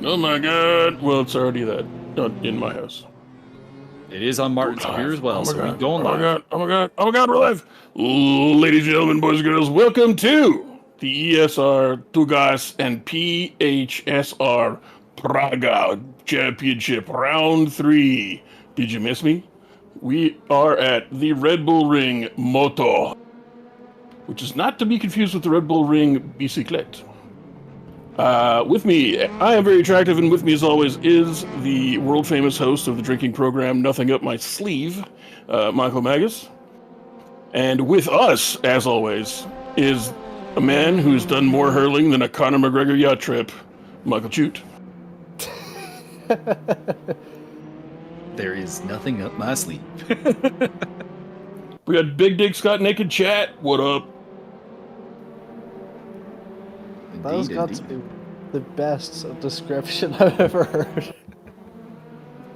Oh my god. Well, it's already that in my house. It is on Martin's computer as well, oh my so god. we're going live. Oh my god. Oh my god. Oh my god, we're live. Ladies and gentlemen, boys and girls, welcome to the ESR, Tugas, and PHSR Praga Championship Round 3. Did you miss me? We are at the Red Bull Ring Moto, which is not to be confused with the Red Bull Ring Bicyclette. With me, I am very attractive, and with me, as always, is the world-famous host of the drinking program Nothing Up My Sleeve, Michael Magus. And with us, as always, is a man who's done more hurling than a Conor McGregor yacht trip, Michael Chute. There is nothing up my sleeve. We got Big Dick Scott Naked Chat. What up? That has got to be the best description I've ever heard.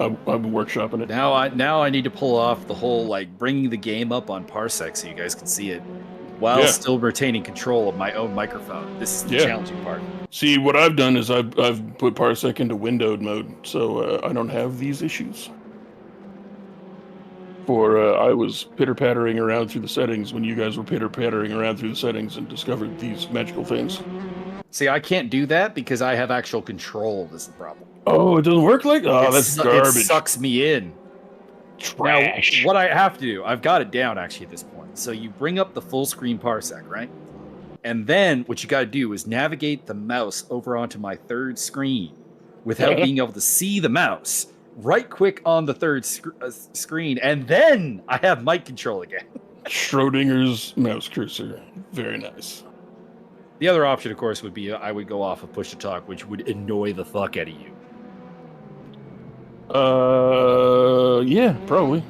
I've been workshopping it. Now I need to pull off the whole bringing the game up on Parsec so you guys can see it while still retaining control of my own microphone. This is the challenging part. See, what I've done is I've put Parsec into windowed mode, so I don't have these issues. I was pitter-pattering around through the settings when you guys were pitter-pattering around through the settings and discovered these magical things. See, I can't do that because I have actual control. This is the problem. Oh, it doesn't work like that? Oh, that's garbage. It sucks me in. Trash. Now, what I have to do, I've got it down actually at this point. So you bring up the full screen Parsec, right? And then what you got to do is navigate the mouse over onto my third screen without being able to see the mouse. Right click on the third screen, and then I have mic control again. Schrodinger's mouse cursor. Very nice. The other option, of course, would be I would go off of push to talk, which would annoy the fuck out of you. Yeah, probably.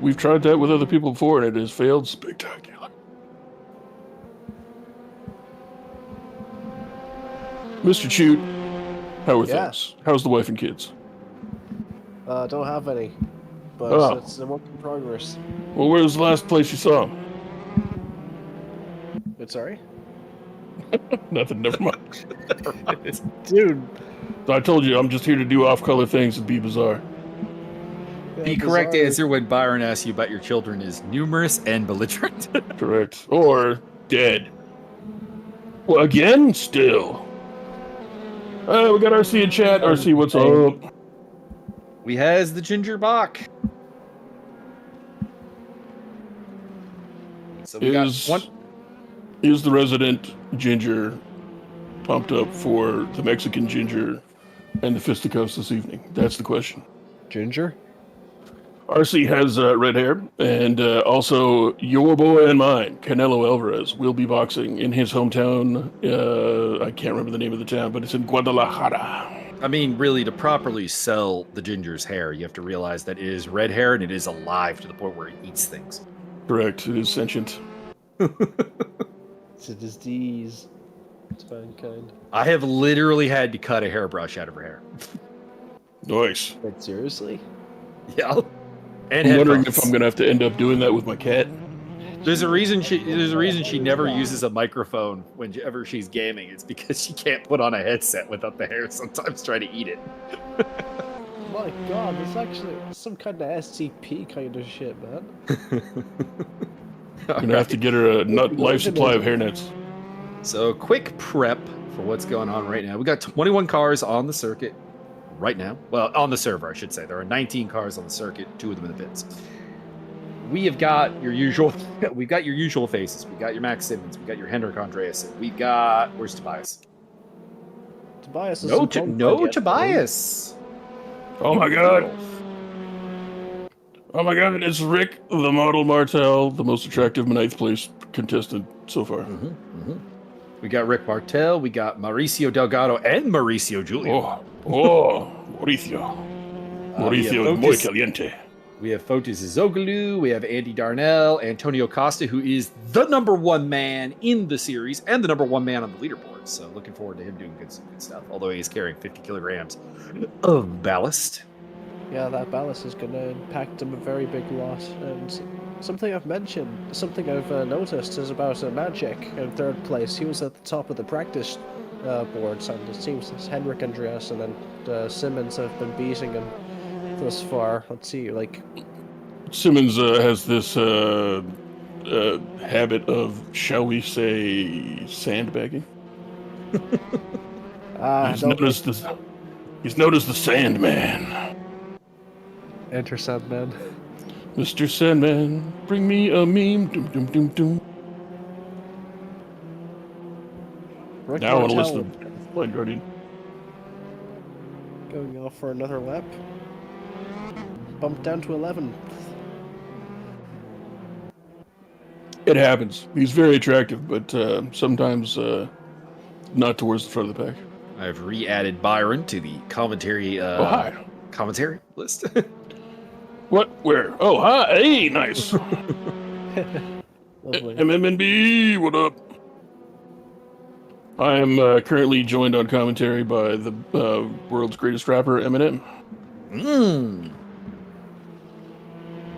We've tried that with other people before, and it has failed spectacular. Mr. Chute, how are things? How's the wife and kids? Don't have any, but it's a work in progress. Well, where was the last place you saw them? Sorry? Nothing, never mind. Dude. I told you, I'm just here to do off-color things and be bizarre. The correct answer when Byron asks you about your children is numerous and belligerent. Correct. Or dead. Well, again, still. We got RC in chat. RC, what's up? We has the Ginger Bach. So we got one. Is the resident ginger pumped up for the Mexican ginger and the fisticuffs this evening? That's the question. Ginger? RC has red hair, and also your boy and mine, Canelo Alvarez, will be boxing in his hometown. I can't remember the name of the town, but it's in Guadalajara. I mean, really, to properly sell the ginger's hair, you have to realize that it is red hair and it is alive to the point where it eats things. Correct. It is sentient. It's a disease. It's mankind. I have literally had to cut a hairbrush out of her hair. Nice. Like, seriously? Yeah. And I'm wondering if I'm gonna have to end up doing that with my cat. There's a reason she never uses a microphone whenever she's gaming. It's because she can't put on a headset without the hair sometimes trying to eat it. My god, it's actually some kind of SCP kind of shit, man. You're gonna have to get her a life supply of hairnets. So, quick prep for what's going on right now. We got 21 cars on the circuit right now. Well, on the server, I should say. There are 19 cars on the circuit, 2 of them in the pits. We've got your usual faces. We got your Max Simmons. We got your Hendrik Andreasen. We got, where's Tobias? Tobias is no Tobias. Oh my god. Oh my god, it's Rick, the model Martel, the most attractive 9th place contestant so far. We got Rick Martel, we got Mauricio Delgado, and Mauricio Julio. Mauricio. Mauricio muy caliente. We have Fotis Zoglu, we have Andy Darnell, Antonio Costa, who is the #1 man in the series and the #1 man on the leaderboard. So looking forward to him doing good stuff, although he's carrying 50 kilograms of ballast. Yeah, that ballast is going to impact him a very big lot. And something I've mentioned, something I've noticed is about Magic in 3rd place. He was at the top of the practice boards, and it seems it's Henrik Andreasen and Simmons have been beating him thus far. Let's see, like Simmons has this habit of, shall we say, sandbagging. He's known as the Sandman. Enter Sandman. Mr. Sandman, bring me a meme. Doom, doom, doom, doom. Rick Now I want to Martel listen to Blind Guardian. going off for another lap. Bumped down to 11. It happens. He's very attractive, but sometimes not towards the front of the pack. I've re-added Byron to the commentary Hi. commentary list. What? Where? Oh, hi. Hey, nice. Lovely. MMNB, what up? I am currently joined on commentary by the world's greatest rapper, Eminem.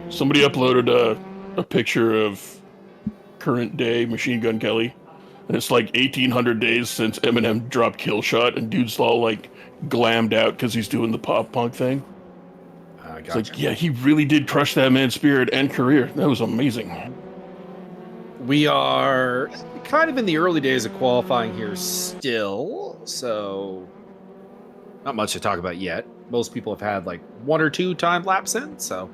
Somebody uploaded a picture of current day Machine Gun Kelly. And it's like 1,800 days since Eminem dropped Kill Shot, and dude's all like glammed out because he's doing the pop punk thing. It's like, yeah, he really did crush that man's spirit and career. That was amazing. We are kind of in the early days of qualifying here still, so not much to talk about yet. Most people have had like 1 or 2 time laps in, so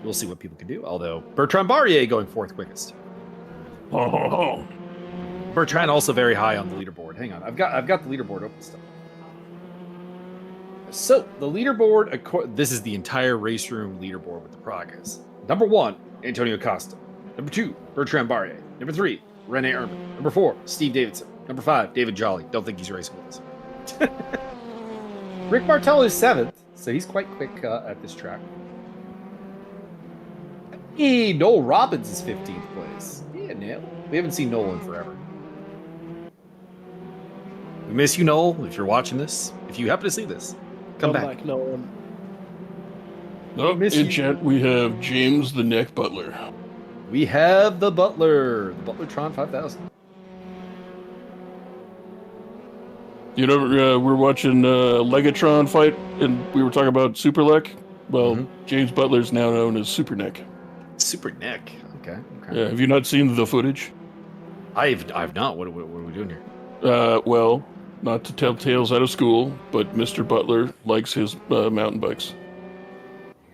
we'll see what people can do. Although Bertrand Barrier going 4th quickest. Oh. Bertrand also very high on the leaderboard. Hang on, I've got the leaderboard open still. So the leaderboard, this is the entire race room leaderboard with the Pragas. Number 1, Antonio Costa. Number 2, Bertrand Barrier. Number 3, Rene Erman. Number 4, Steve Davidson. Number 5, David Jolly. Don't think he's racing with us. Rick Martel is 7th, so he's quite quick at this track. Hey, Noel Robbins is 15th place. Yeah, Noel. We haven't seen Noel in forever. We miss you, Noel, if you're watching this. If you happen to see this, come back. Nolan. Oh, in chat, we have James the Neck Butler. We have the Butler, the Butlertron 5000. You know, we're watching Legatron fight, and we were talking about Super Lek. Well, James Butler's now known as Super Neck. Super Neck. Okay. Yeah, have you not seen the footage? I've not. What are we doing here? Well, not to tell tales out of school, but Mr. Butler likes his mountain bikes.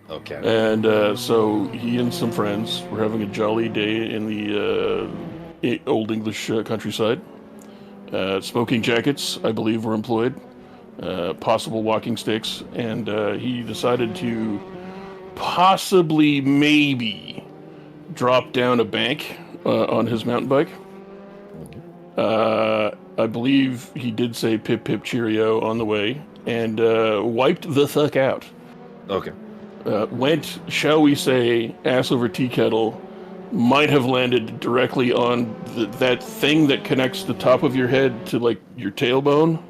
Okay. And so he and some friends were having a jolly day in the Old English countryside. Smoking jackets, I believe, were employed. Possible walking sticks. And he decided to possibly, maybe, drop down a bank on his mountain bike. I believe he did say pip pip cheerio on the way, and wiped the fuck out. Okay. Went, shall we say, ass over tea kettle, might have landed directly on that thing that connects the top of your head to, like, your tailbone.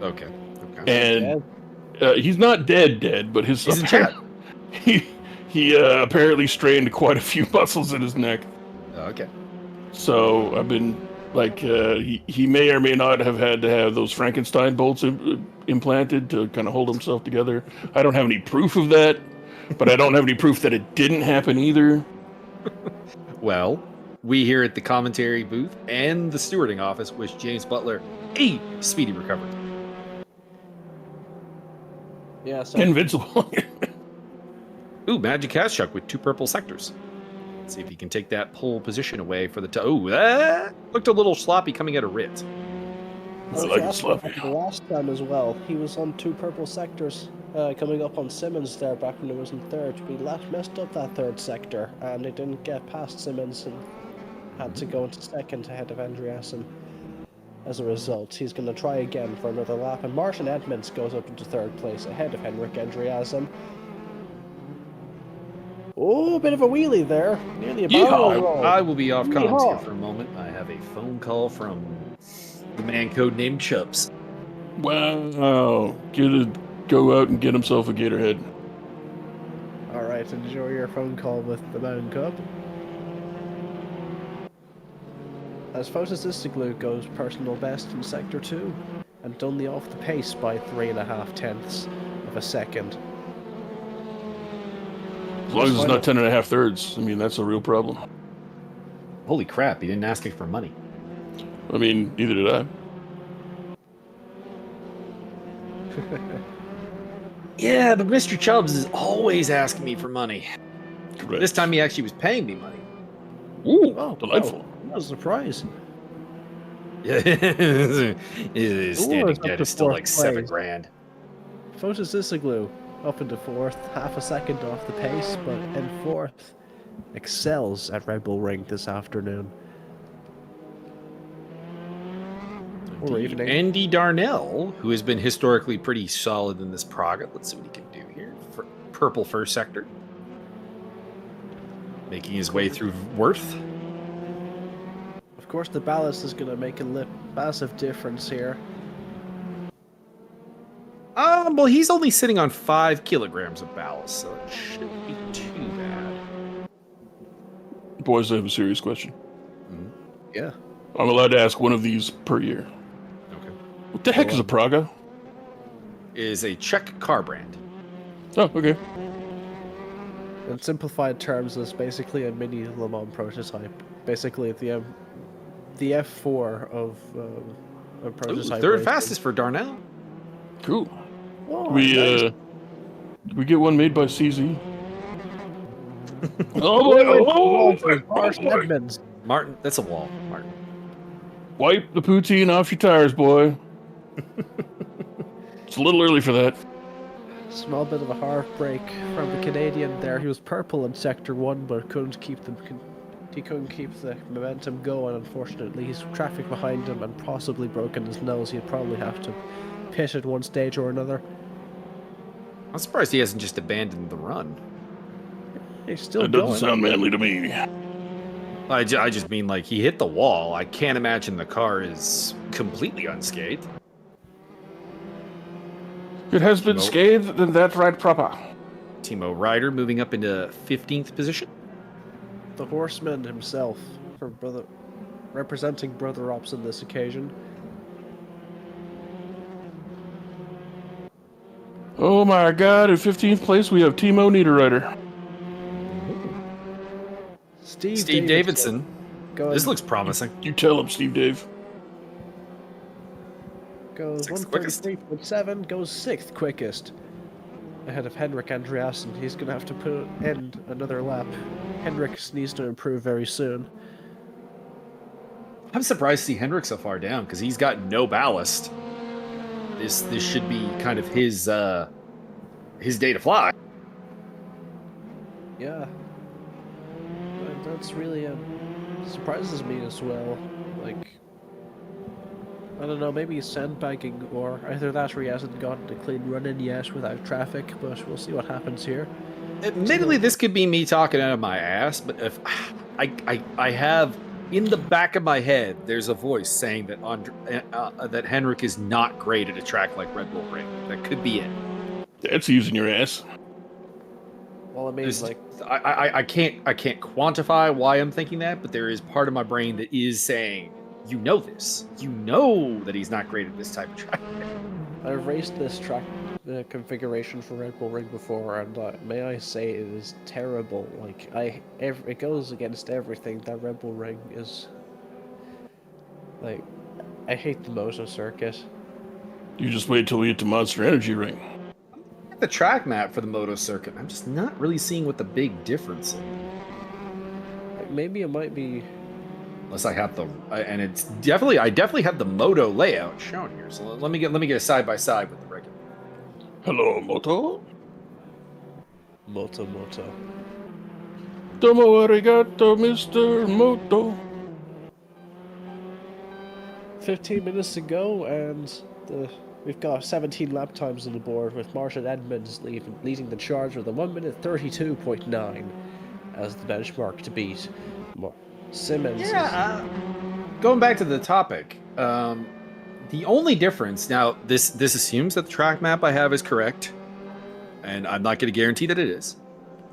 Okay. And he's not dead, but he's in chat. He apparently strained quite a few muscles in his neck. Okay. So I've been, like, he may or may not have had to have those Frankenstein bolts implanted to kind of hold himself together. I don't have any proof of that, but I don't have any proof that it didn't happen either. Well, we here at the commentary booth and the stewarding office wish James Butler a speedy recovery. Yeah, so Invincible. Ooh, Magic Cash Chuck with 2 purple sectors. Let's see if he can take that pole position away for the ooh, that looked a little sloppy coming out of Rit. I like it sloppy. Last time as well, he was on 2 purple sectors coming up on Simmons there back when he was in 3rd. We messed up that 3rd sector and it didn't get past Simmons and had to go into 2nd ahead of Andreasen. As a result, he's going to try again for another lap, and Martin Edmonds goes up into 3rd place ahead of Henrik Andreasen. Oh, a bit of a wheelie there. Nearly a barrel roll. I will be off comms here for a moment. I have a phone call from the man codenamed Chubbs. Wow. Go out and get himself a Gatorhead. Alright, enjoy your phone call with the man cub. as Photosystiglu goes personal best in Sector 2, and only off the pace by 3.5 tenths of a second. As long as it's not 10.5 thirds. I mean, that's a real problem. Holy crap, he didn't ask me for money. I mean, neither did I. Yeah, but Mr. Chubbs is always asking me for money. Correct. This time he actually was paying me money. Ooh, Oh, delightful. wow. What a surprise. Yeah, his standing up debt to is still like fourth $7 place. grand. Photosystiglu up into 4th, half a second off the pace, but in 4th excels at Red Bull Ring this afternoon. Or evening. Andy Darnell, who has been historically pretty solid in this Praga. Let's see what he can do here. For purple first sector. Making his way through Worth. Of course, the ballast is going to make a massive difference here. Well, he's only sitting on 5 kilograms of ballast, so it shouldn't be too bad. Boys, I have a serious question. Yeah. I'm allowed to ask one of these per year. Okay. What the heck is a Praga? Is a Czech car brand. Oh, okay. In simplified terms, it's basically a mini Le Mans prototype. Basically, the F4 of a prototype. Third racing. fastest for Darnell. Cool. Oh, We nice. we get one made by CZ. Oh boy! Oh, Martin Edmonds. Martin, that's a wall. Martin. Wipe the poutine off your tires, boy. It's a little early for that. Small bit of a heartbreak from the Canadian there. He was purple in Sector 1, but couldn't keep the momentum going, unfortunately. He's traffic behind him and possibly broken his nose. He'd probably have to pit at one stage or another. I'm surprised he hasn't just abandoned the run. He's still That going. doesn't sound manly to me. I just mean, like, he hit the wall. I can't imagine the car is completely unscathed. It has been scathed, then that's right proper. Timo Ryder moving up into 15th position. The horseman himself, representing Brother Ops on this occasion. Oh my god, in 15th place we have Timo Niederreiter. Steve Davidson. This looks promising. You tell him, Steve Dave. Goes 133.7, goes 6th quickest. Ahead of Henrik Andreasen. He's going to have to end another lap. Henrik needs to improve very soon. I'm surprised to see Hendrick so far down because he's got no ballast. This should be kind of his day to fly. Yeah. That's really surprises me as well. Like, I don't know, maybe he's sandbagging, or either that or he hasn't gotten a clean run in yet without traffic, but we'll see what happens here. Admittedly, this could be me talking out of my ass, but if I have in the back of my head, there's a voice saying that that Henrik is not great at a track like Red Bull Ring. That could be it. That's using your ass. Well, I mean, I can't quantify why I'm thinking that, but there is part of my brain that is saying, you know this. You know that he's not great at this type of track. I've raced this track configuration for Red Bull Ring before, and may I say it is terrible. Like, it goes against everything that Red Bull Ring is. Like, I hate the Moto circuit. You just wait till we get to Monster Energy Ring. The track map for the Moto circuit, I'm just not really seeing what the big difference is. Like, maybe it might be. Unless I have and it's definitely, I definitely have the Moto layout shown here. So let me get a side by side with the regular. Hello, Moto. Moto. Domo arigato, Mr. Moto. 15 minutes to go, and we've got 17 lap times on the board, with Martin Edmonds leading the charge with a 1:32.9 as the benchmark to beat. Simmons. Yeah. Going back to the topic, the only difference now, this assumes that the track map I have is correct, and I'm not going to guarantee that it is.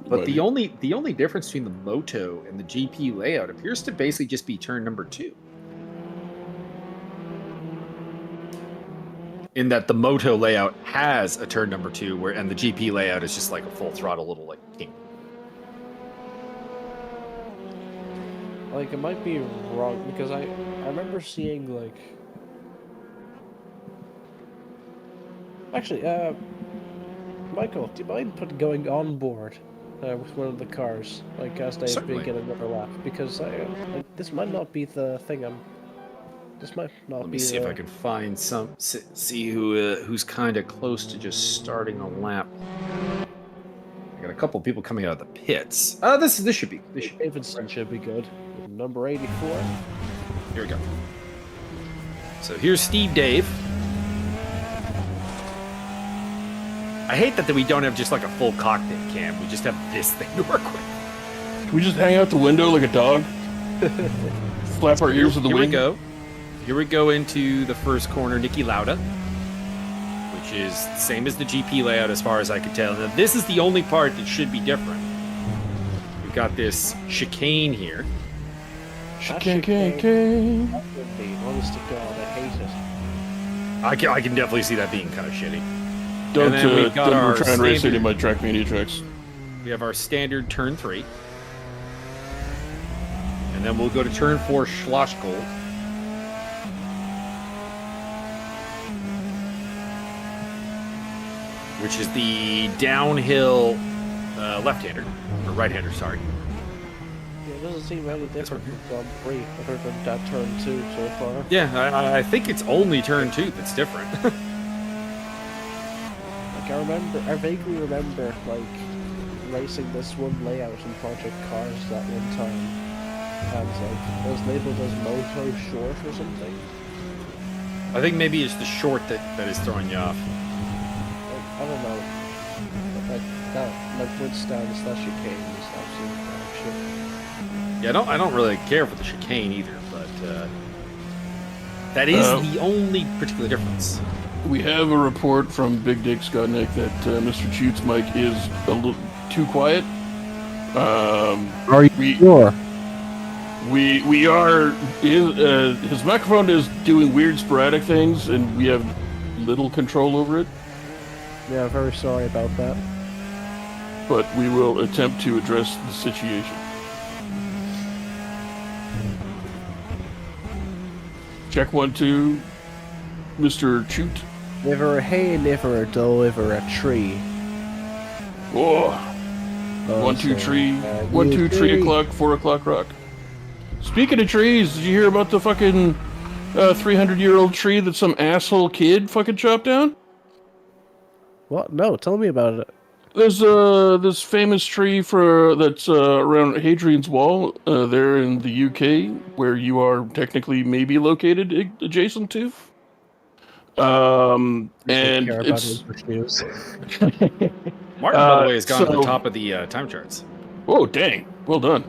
But the only difference between the Moto and the GP layout appears to basically just be turn number 2. in that the Moto layout has a turn number 2, and the GP layout is just like a full throttle little like king. Like, it might be wrong, because I remember seeing, like... Actually, Michael, do you mind going on board with one of the cars, like, as they Certainly. begin another lap? Because this might not be the thing This might not be Let me see if I can find some... See who's kind of close to just starting a lap. I got a couple people coming out of the pits. This should be... Davidson should be good. Number 84. Here we go. So here's Steve Dave. I hate that we don't have just like a full cockpit cam. We just have this thing to work with. Can we just hang out the window like a dog? Flap our ears with the wind? Here we go into the first corner, Niki Lauda, which is the same as the GP layout as far as I could tell. Now, this is the only part that should be different. We've got this chicane here. Chicane. Honest to God, I hate it. I can definitely see that being kind of shitty. Don't we've got our try and race standard- any of my track mania tracks. We have our standard turn 3. And then we'll go to turn 4, Schlossgold. Which is the downhill left-hander, or right-hander, sorry. Yeah, it doesn't seem any different from 3, other than that turn 2 so far. Yeah, I think it's only turn 2 that's different. Like, I vaguely remember, like, racing this one layout in Project Cars that one time. And, like, it was labeled as Moto Short or something. I think maybe it's the short that is throwing you off. I don't know. But, like Woodstand / Chicane is absolute dog shit. Yeah, I don't really care for the chicane either, but that is the only particular difference. We have a report from Big Dick Skotnik that Mr. Chute's mic is a little too quiet. Are you sure? We are. His microphone is doing weird sporadic things, and we have little control over it. Yeah, very sorry about that. But we will attempt to address the situation. Check 1, 2, Mr. Chute. Never a hay, never a doe, ever a tree. Oh, 1, 2, 3, 1, 2, 3 o'clock, 4 o'clock rock. Speaking of trees, did you hear about the fucking 300-year-old tree that some asshole kid fucking chopped down? What? No, tell me about it. There's this famous tree that's around Hadrian's Wall there in the UK, where you are technically maybe located adjacent to. And it's news. Martin, by the way, has gone to the top of the time charts. Oh, dang! Well done.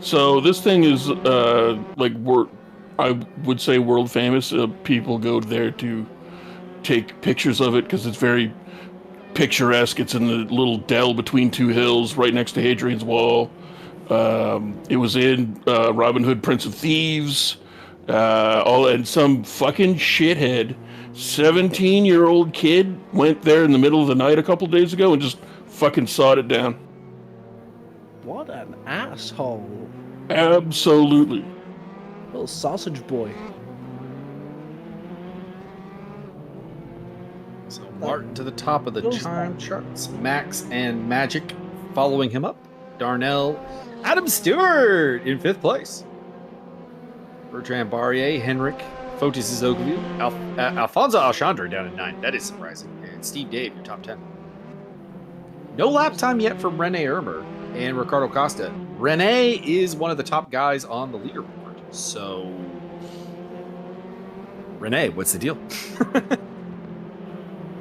So this thing is I would say world famous. People go there to take pictures of it because it's very picturesque. It's in the little dell between two hills, right next to Hadrian's Wall. It was in Robin Hood, Prince of Thieves. And some fucking shithead, 17-year-old kid went there in the middle of the night a couple days ago and just fucking sawed it down. What an asshole. Absolutely. Little sausage boy. So Martin to the top of the time charts. Max and Magic following him up. Darnell, Adam Stewart in 5th place. Bertrand Barrier, Henrik, Fotis Zoglu, Alfonso Alchandra down at 9. That is surprising. And Steve Dave, your top 10. No lap time yet from Rene Ermer and Ricardo Costa. Rene is one of the top guys on the leaderboard. So, Rene, what's the deal?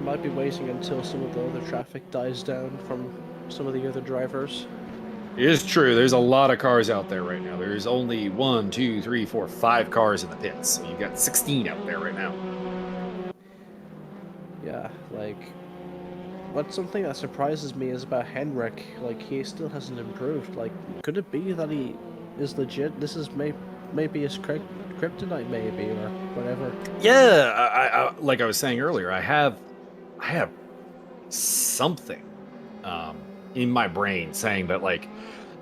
Might be waiting until some of the other traffic dies down from some of the other drivers. It is true. There's a lot of cars out there right now. There's only 1, 2, 3, 4, 5 cars in the pits. So you've got 16 out there right now. Yeah, like, what's something that surprises me is about Henrik. Like, he still hasn't improved. Like, could it be that he is legit? This is maybe it's kryptonite, maybe, or whatever. Yeah, I like I was saying earlier, I have something in my brain saying that, like,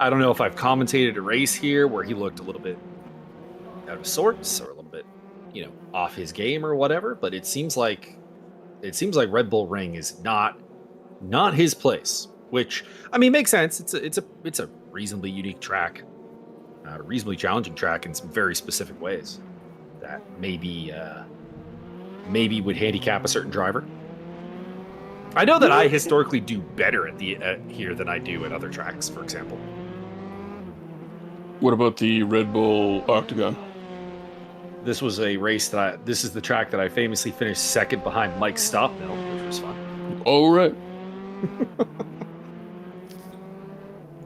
I don't know if I've commentated a race here where he looked a little bit out of sorts or a little bit, off his game or whatever, but it seems like Red Bull Ring is not his place, which, I mean, makes sense. It's a reasonably unique track, reasonably challenging track in some very specific ways that maybe would handicap a certain driver. I know that I historically do better at here than I do at other tracks, for example. What about the Red Bull Octagon? This was a race this is the track that I famously finished second behind Mike Stockmill, which was fun. Oh, right.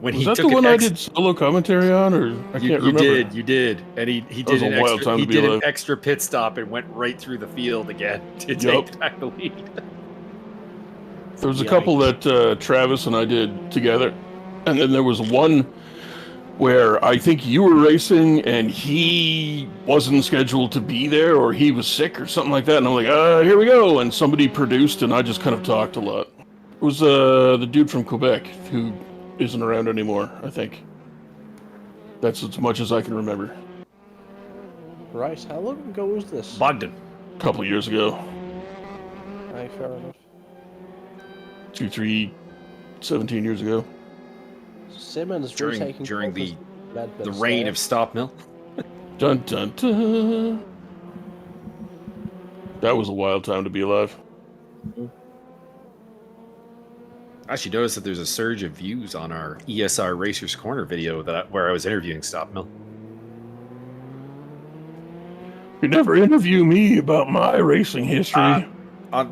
When was that the one I did solo commentary on, or I can't remember? You did, and he did an extra pit stop and went right through the field again to take back the lead. There was a couple that Travis and I did together, and then there was one where I think you were racing and he wasn't scheduled to be there, or he was sick or something like that, and I'm like, here we go, and somebody produced, and I just kind of talked a lot. It was the dude from Quebec who isn't around anymore, I think. That's as much as I can remember. Right, how long ago was this? Bogdan. A couple of years ago. Aye, fair enough. 17 years ago. Simmons during the reign of Stockmill. Dun dun dun. That was a wild time to be alive. I actually noticed that there's a surge of views on our ESR Racers Corner video where I was interviewing Stockmill. You never interview me about my racing history.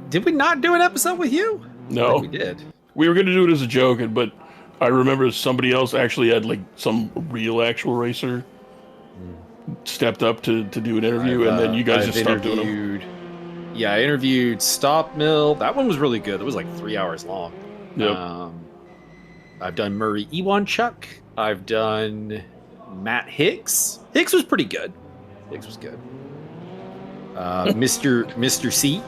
Did we not do an episode with you? No, we did. We were going to do it as a joke, but I remember somebody else actually had like some real actual racer stepped up to do an interview, and then you guys just stopped doing them. Yeah, I interviewed Stockmill. That one was really good. It was like 3 hours long. Yep. I've done Murray Iwanchuk. I've done Matt Hicks. Hicks was pretty good. Hicks was good. Mr. C.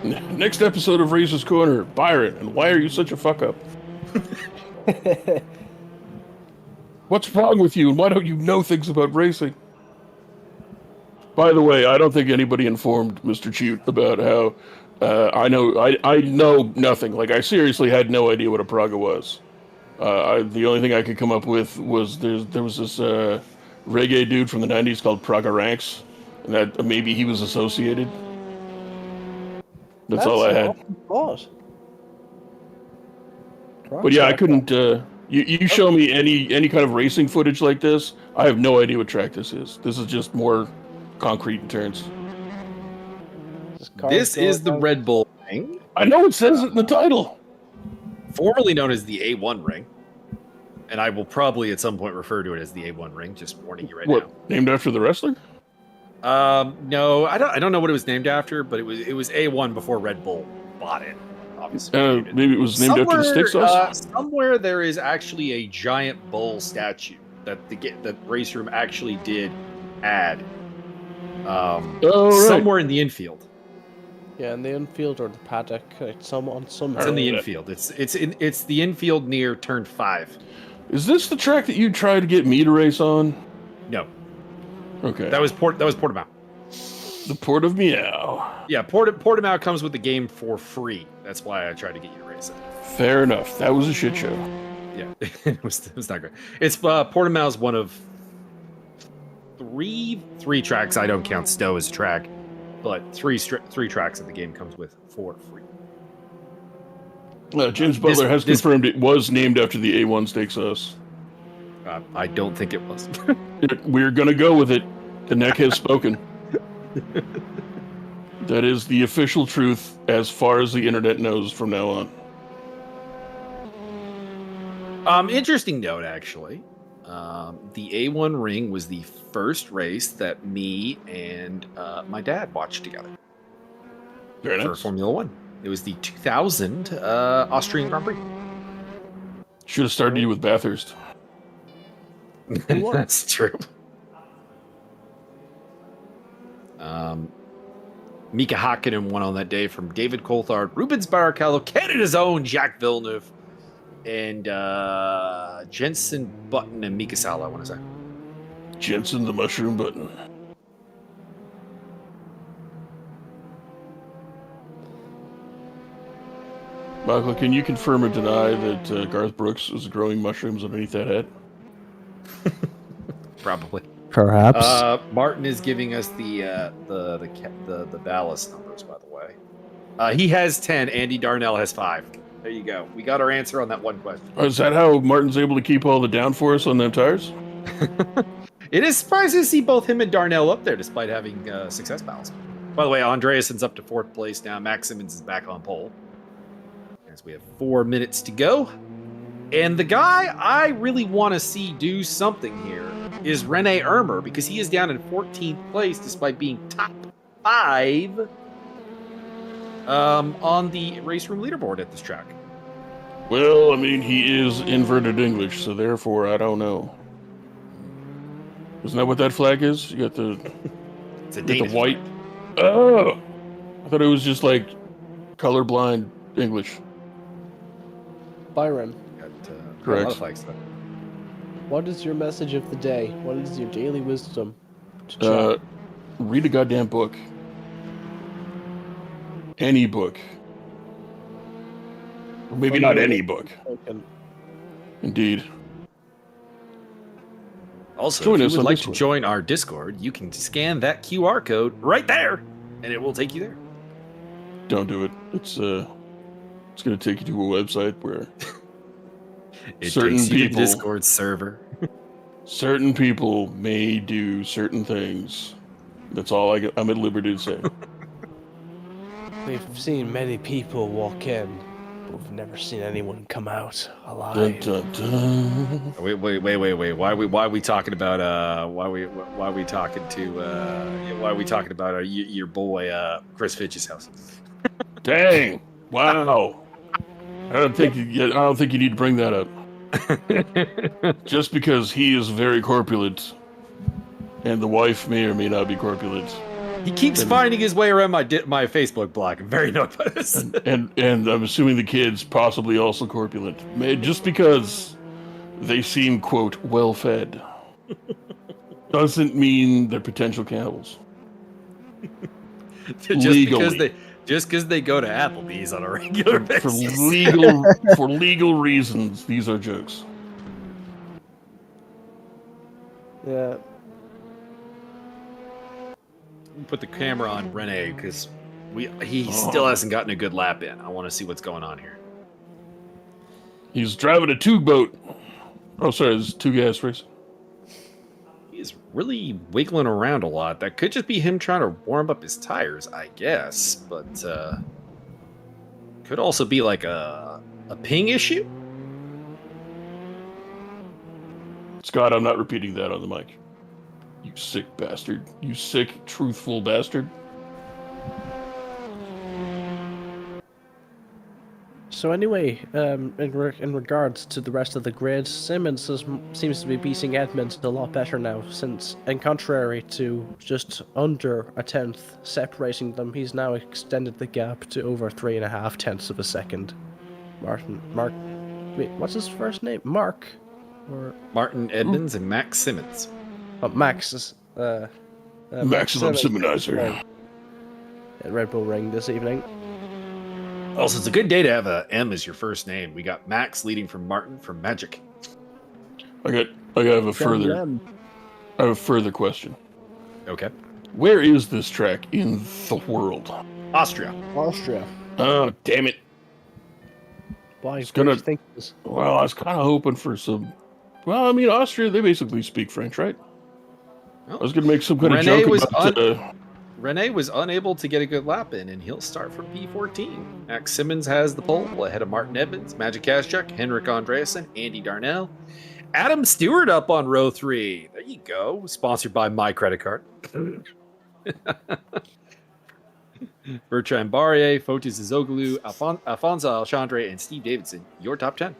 Next episode of Racers Corner, Byron, and why are you such a fuck up? What's wrong with you, and why don't you know things about racing? By the way, I don't think anybody informed Mr. Chute about how I know nothing. Like, I seriously had no idea what a Praga was. The only thing I could come up with was there was this reggae dude from the 90s called Praga Ranks, and that maybe he was associated. That's all I had. But yeah, I couldn't. You show me any kind of racing footage like this, I have no idea what track this is. This is just more concrete and turns. This is the Red Bull Ring. I know it says it in the title. Formerly known as the A1 Ring. And I will probably at some point refer to it as the A1 Ring, just warning you right now. Named after the wrestler? No, I don't know what it was named after, but it was A1 before Red Bull bought it. Obviously. Maybe it was named after the stick sauce? Somewhere there is actually a giant bull statue that Raceroom actually did add. Somewhere in the infield. Yeah, in the infield or the paddock. It's in the infield. It's the infield near turn 5. Is this the track that you tried to get me to race on? No. Okay. That was Portimao. The Port of Meow. Yeah, Portimao comes with the game for free. That's why I tried to get you to race it. Fair enough. That was a shit show. Yeah, it was not great. It's Portimao's one of three tracks. I don't count Stowe as a track, but three tracks that the game comes with for free. James Butler has confirmed it was named after the A1 steak sauce. I don't think it was. We're gonna go with it. The neck has spoken. That is the official truth as far as the internet knows from now on. Interesting note, actually. The A1 Ring was the first race that me and my dad watched together. Very nice. For Formula One. It was the 2000 Austrian Grand Prix. Should have started you with Bathurst. That's true. Mika Hakkinen won on that day from David Coulthard, Rubens Barrichello, Canada's own Jacques Villeneuve, and Jensen Button and Mika Sala, I want to say. Jensen the Mushroom Button. Michael, can you confirm or deny that Garth Brooks was growing mushrooms underneath that head? Probably. Perhaps. Martin is giving us the ballast numbers, by the way. He has 10. Andy Darnell has 5. There you go. We got our answer on that one question. Is that how Martin's able to keep all the downforce on them tires? It is surprising to see both him and Darnell up there, despite having success ballast. By the way, Andreassen's up to 4th place now. Max Simmons is back on pole. As we have 4 minutes to go. And the guy I really want to see do something here is Rene Ermer, because he is down in 14th place despite being top 5 on the Raceroom leaderboard at this track. Well, I mean, he is inverted English, so therefore, I don't know. Isn't that what that flag is? You got the, It's a the Danish white. flag. Oh! I thought it was just like colorblind English. Byron, Got, a Correct. lot of flags, though. what is your message of the day? What is your daily wisdom? To chat? Read a goddamn book. Any book. Or maybe not any book. Okay. Indeed. Also, Join if us you would on like to Discord. join our Discord, you can scan that QR code right there, and it will take you there. Don't do it. It's going to take you to a website where It Certain takes you to people- Discord server. certain people may do certain things. That's all I'm at liberty to say. We've seen many people walk in, but we've never seen anyone come out Dun, alive. dun, dun. Wait! Why are we talking about why are we talking about your boy Chris Fitch's house? Dang! Wow! I don't think you need to bring that up. Just because he is very corpulent, and the wife may or may not be corpulent, He keeps finding his way around my Facebook block. I'm very annoyed by this. and I'm assuming the kids possibly also corpulent. Just because they seem, quote, well fed, doesn't mean they're potential cannibals. just because they go to Applebee's on a regular For basis. legal reasons, these are jokes. Yeah. Put the camera on Rene because he still hasn't gotten a good lap in. I want to see what's going on here. He's driving a tugboat. Oh, sorry, this is Tugas race. He's really wiggling around a lot. That could just be him trying to warm up his tires, I guess. But could also be like a ping issue. Scott, I'm not repeating that on the mic. You sick bastard. You sick, truthful bastard. So anyway, in regards to the rest of the grid, Simmons seems to be beating Edmonds a lot better now, since, in contrary to just under a tenth separating them, he's now extended the gap to over 3.5 tenths of a second. Wait, what's his first name? Mark? Or Martin Edmonds and Max Simmons. Max is, Maximum Simmonizer. At Red Bull Ring this evening. Also, it's a good day to have a M as your first name. We got Max leading from Martin from Magic. I have a further question. Okay. Where is this track in the world? Austria. Austria. Oh, damn it. Why? It's What do gonna- you think this? Well, I was kind of hoping for some... Well, I mean, Austria, they basically speak French, right? Well, I was going to make some kind of Rene joke was about... Rene was unable to get a good lap in, and he'll start from P14. Max Simmons has the pole ahead of Martin Edmonds, Magic Kazchuk, Henrik Andreasen, Andy Darnell. Adam Stewart up on row 3. There you go. Sponsored by My Credit Card. Bertrand Barrier, Fotis Azoglu, Alfonso Alchandre, and Steve Davidson. Your top 10.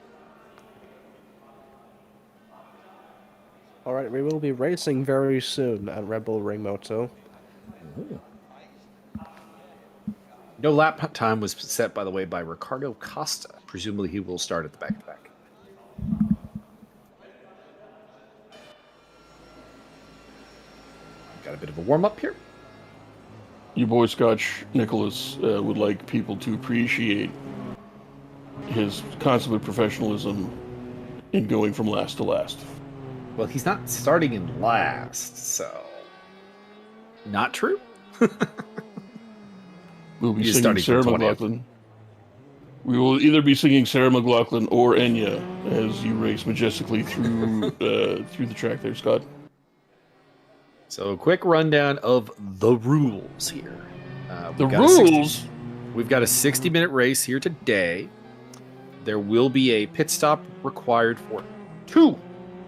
Alright, we will be racing very soon at Red Bull Ring Moto. No lap time was set, by the way, by Ricardo Costa. Presumably he will start at the back-to-back. Got a bit of a warm-up here. Your boy Scotch Nicholas would like people to appreciate his consummate professionalism in going from last to last. Well, he's not starting in last, so... Not true? We'll be He's singing starting from Sarah 20th. McLachlan. We will either be singing Sarah McLachlan or Enya as you race majestically through through the track there, Scott. So, a quick rundown of the rules here. The rules? We've got a 60-minute race here today. There will be a pit stop required for 2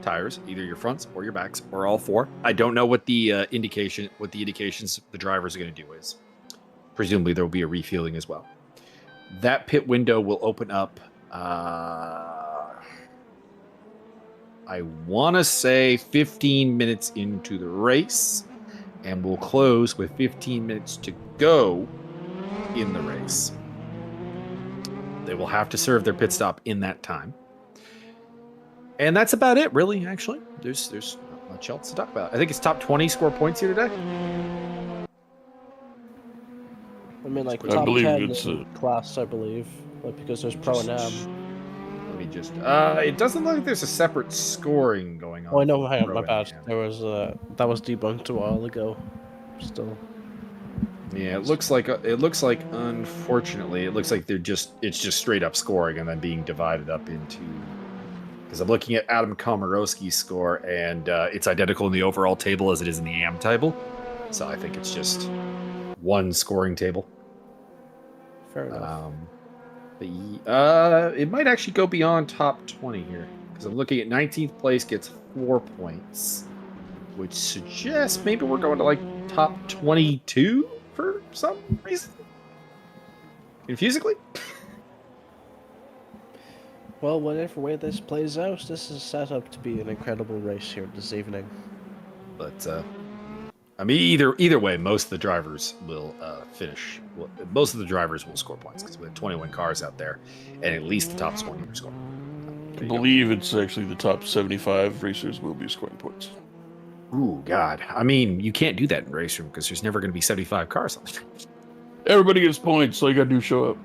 tires, either your fronts or your backs, or all 4. I don't know what the indications the drivers are going to do is. Presumably, there will be a refueling as well. That pit window will open up. I want to say 15 minutes into the race, and we'll close with 15 minutes to go in the race. They will have to serve their pit stop in that time. And that's about it, really, actually. There's not much else to talk about. I think it's top 20 score points here today. I mean, like, I top believe 10 it's, in class, I believe. Like, because there's pro and am. Let me just... it doesn't look like there's a separate scoring going on. Oh, I know, for hang on, pro my and bad. am. There was, that was debunked a while ago. Still. Yeah, it looks like unfortunately, it looks like it's just straight up scoring and then being divided up into, because I'm looking at Adam Komorowski's score and it's identical in the overall table as it is in the AM table. So I think it's just one scoring table. Fair enough. It might actually go beyond top 20 here, because I'm looking at 19th place gets 4 points, which suggests maybe we're going to like top 22 for some reason. Confusingly. Well, whatever way this plays out, this is set up to be an incredible race here this evening. But I mean, either way, most of the drivers will finish. Well, most of the drivers will score points because we have 21 cars out there, and at least the top 20 are scoring. I believe it's actually the top 75 racers will be scoring points. Ooh, God. I mean, you can't do that in Raceroom because there's never going to be 75 cars on the track. Everybody gets points, so you gotta do is show up.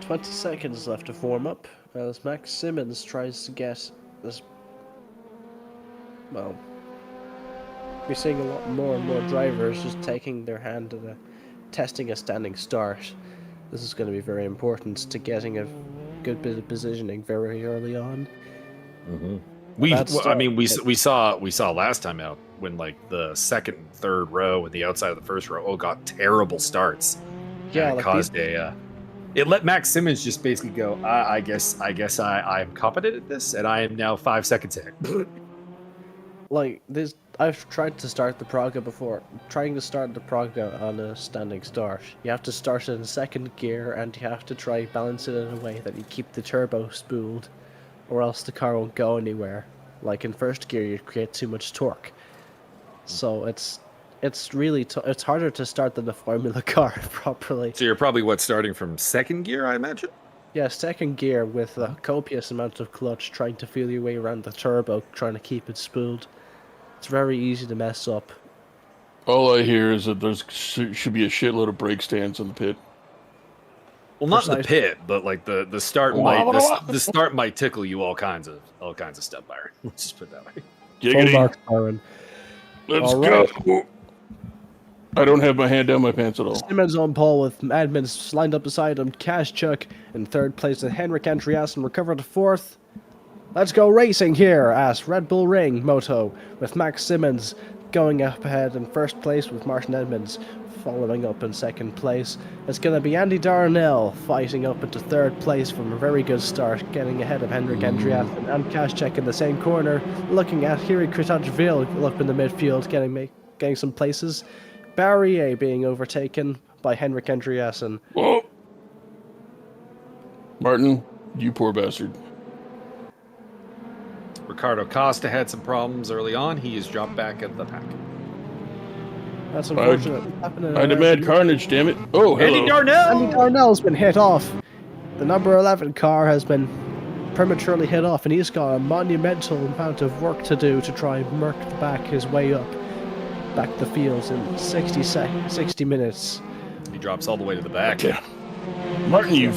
20 seconds left to form up as Max Simmons tries to get this. Well, we're seeing a lot more and more drivers just taking their hand at testing a standing start. This is going to be very important to getting a good bit of positioning very early on. Mm-hmm. We saw last time out when like the second and third row and the outside of the first row got terrible starts. Yeah, and it like caused it let Max Simmons just basically go, I guess I'm competent at this, and I am now 5 seconds ahead. Like this, I've tried to start the Praga before. Trying to start the Praga on a standing start, you have to start it in second gear, and you have to try balance it in a way that you keep the turbo spooled, or else the car won't go anywhere. Like in first gear, you create too much torque. So it's really it's harder to start than the Formula car properly. So you're probably starting from second gear, I imagine? Yeah, second gear with a copious amount of clutch, trying to feel your way around the turbo, trying to keep it spooled. It's very easy to mess up. All I hear is that there's should be a shitload of brake stands in the pit. Well, not in the pit, but like the start the start might tickle you all kinds of stuff, Byron. Let's just put it that way. Giggity. Full marks, Byron. Let's All go. right. I don't have my hand down my pants at all. Simmons on pole with Edmonds lined up beside him. Kashchuk in third place with Henrik Andreasen recovered to fourth. Let's go racing here as Red Bull Ring Moto with Max Simmons going up ahead in first place with Martin Edmonds following up in second place. It's going to be Andy Darnell fighting up into third place from a very good start, getting ahead of Henrik Andreasen and Kashchuk in the same corner. Looking at Hiri Kritajville up in the midfield, getting some places. Barrier being overtaken by Henrik Andreasen. Whoa. Martin, you poor bastard. Ricardo Costa had some problems early on. He has dropped back at the pack. That's unfortunate. I demand carnage, damn it. Oh, hello. Andy Darnell! Andy Darnell's been hit off. The number 11 car has been prematurely hit off, and he's got a monumental amount of work to do to try and work back his way up back the fields in 60 minutes. He drops all the way to the back. Yeah. Martin, you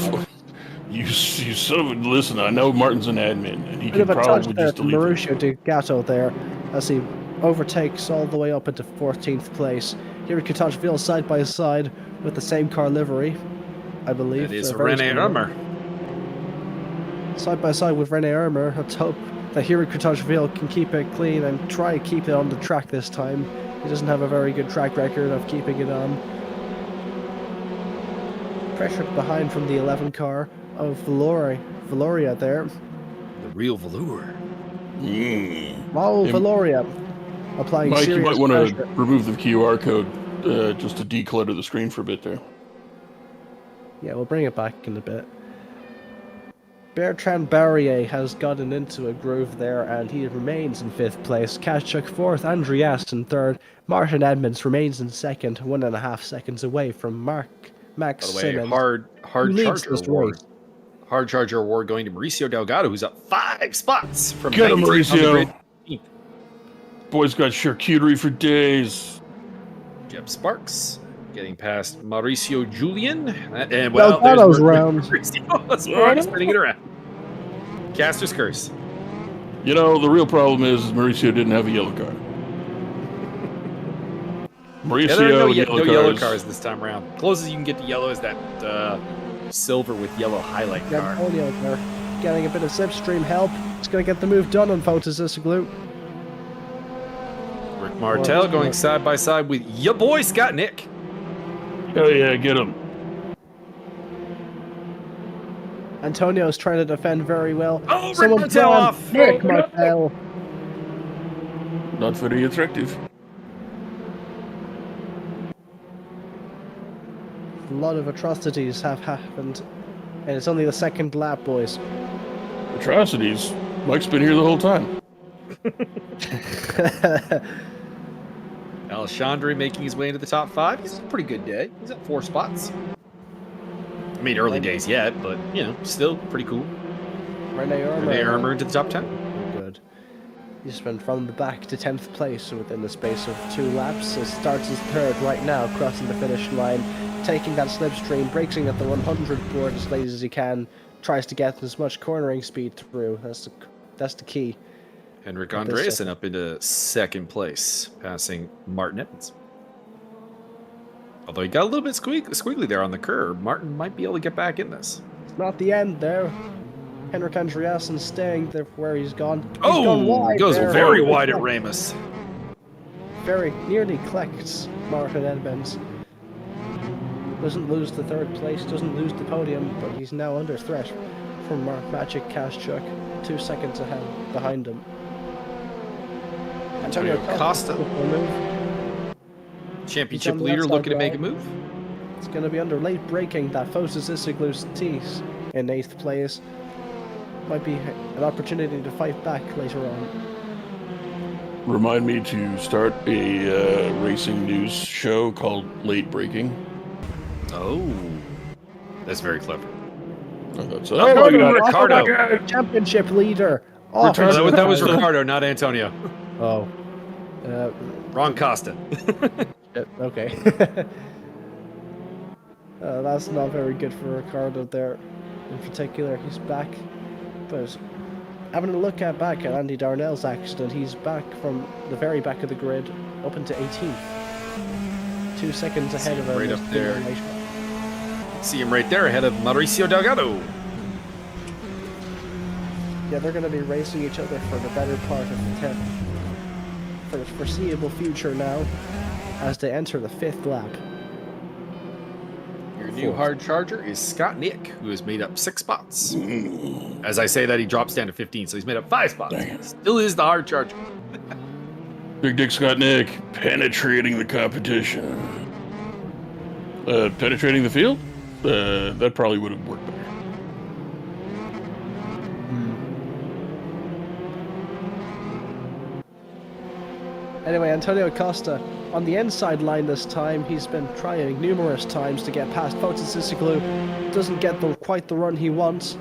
son of a... Listen, I know Martin's an admin, and he Bit could of a touch probably there just from delete it. Mauricio Di Gatto there as he overtakes all the way up into 14th place. Here at Cottageville side by side with the same car livery, I believe. That is They're very Rene similar. Armour. Side by side with Rene Armour, let's hope that here at Cottageville can keep it clean and try to keep it on the track this time. He doesn't have a very good track record of keeping it on. Pressured behind from the 11 car of Valoria there. The real velour. Oh, Yeah. Valoria. Applying Mike, you serious might want to pressure. remove the QR code just to declutter the screen for a bit there. Yeah, we'll bring it back in a bit. Bertrand Barrier has gotten into a groove there, and he remains in 5th place. Kaszczuk 4th, Andreas in 3rd. Martin Edmonds remains in 2nd, 1.5 seconds away from Max By the way, Simmons. hard who leads charger this award. race. Hard charger award going to Mauricio Delgado, who's up 5 spots from Get him, 19th on the Mauricio. grid. Boy's got charcuterie for days. Jeb Sparks getting past Mauricio Julian. And well, Delgado's there's round. Mauricio Sparks spinning it around. Caster's curse. You know, the real problem is Mauricio didn't have a yellow card. Mauricio, Yeah, there are no yellow cars. cars this time around. Closest you can get to yellow is that silver with yellow highlight car. Antonio there, getting a bit of slipstream help. He's going to get the move done on Photosysglue. Rick Martel going side by side with your boy Scott Nick. Hell yeah, get him. Antonio's trying to defend very well. Oh, Rick Someone's Martel gone. off. Rick Martel. Not very attractive. A lot of atrocities have happened, and it's only the 2nd lap, boys. Atrocities. Mike's been here the whole time. Alexandre making his way into the top 5. He's a pretty good day. He's at 4 spots. I mean, early days yet, but, you know, still pretty cool. Rene Armour into the top 10. Good. He's been from the back to 10th place within the space of 2 laps. So starts as 3rd right now, crossing the finish line, taking that slipstream, braking at the 100 board as late as he can, tries to get as much cornering speed through. That's the key. Henrik At this Andreasen second. up into 2nd place, passing Martin Evans. Although he got a little bit squiggly there on the curb, Martin might be able to get back in this. It's not the end there. Henrik Andreasen staying there where he's gone. He's gone wide goes there. very wide at Ramus. Very nearly collects Martin Edmonds. Doesn't lose the 3rd place, doesn't lose the podium, but he's now under threat from Magic Kaszczuk, 2 seconds behind him. Antonio Costa, championship He's on the leader, outside looking to make a right. move. It's going to be under late braking that Photosysglue Tees in 8th place. Might be an opportunity to fight back later on. Remind me to start a racing news show called Late Breaking. Oh, that's very clever. Oh, that's, Oh, my God. Ricardo. Championship leader. Off Return- into That was the- Ricardo, not Antonio. Oh. Ron Costa. Okay. That's not very good for Ricardo there. In particular, he's back. But having a look back at Andy Darnell's accident, he's back from the very back of the grid up into 18th. 2 seconds ahead of him. Right is up there. Peter Leishman. See him right there ahead of Mauricio Delgado. Yeah, they're going to be racing each other for the better part of the 10th. For the foreseeable future now, as they enter the 5th lap. Your new hard charger is Scott Nick, who has made up 6 spots. As I say that, he drops down to 15, so he's made up 5 spots. Still is the hard charger. Big Dick Scott Nick penetrating the competition. Penetrating the field? That probably would have worked better. Anyway, Antonio Costa on the inside line this time. He's been trying numerous times to get past Fotis Ziziglu. Doesn't get quite the run he wants.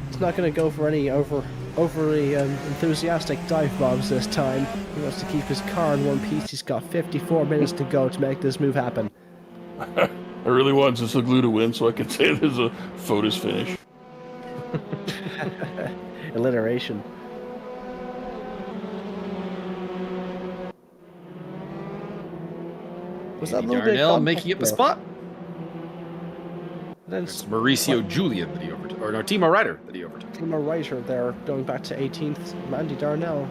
He's not going to go for any overly enthusiastic dive bombs this time. He wants to keep his car in one piece. He's got 54 minutes to go to make this move happen. I really want Ziziglu to win so I can say there's a Fotis finish. Alliteration. Was that a little bit Darnell of making up a contact spot. there? It's Mauricio Julian that he overtook, or no, Timo Ryder that he overtook. Timo Ryder there, going back to 18th. Randy Darnell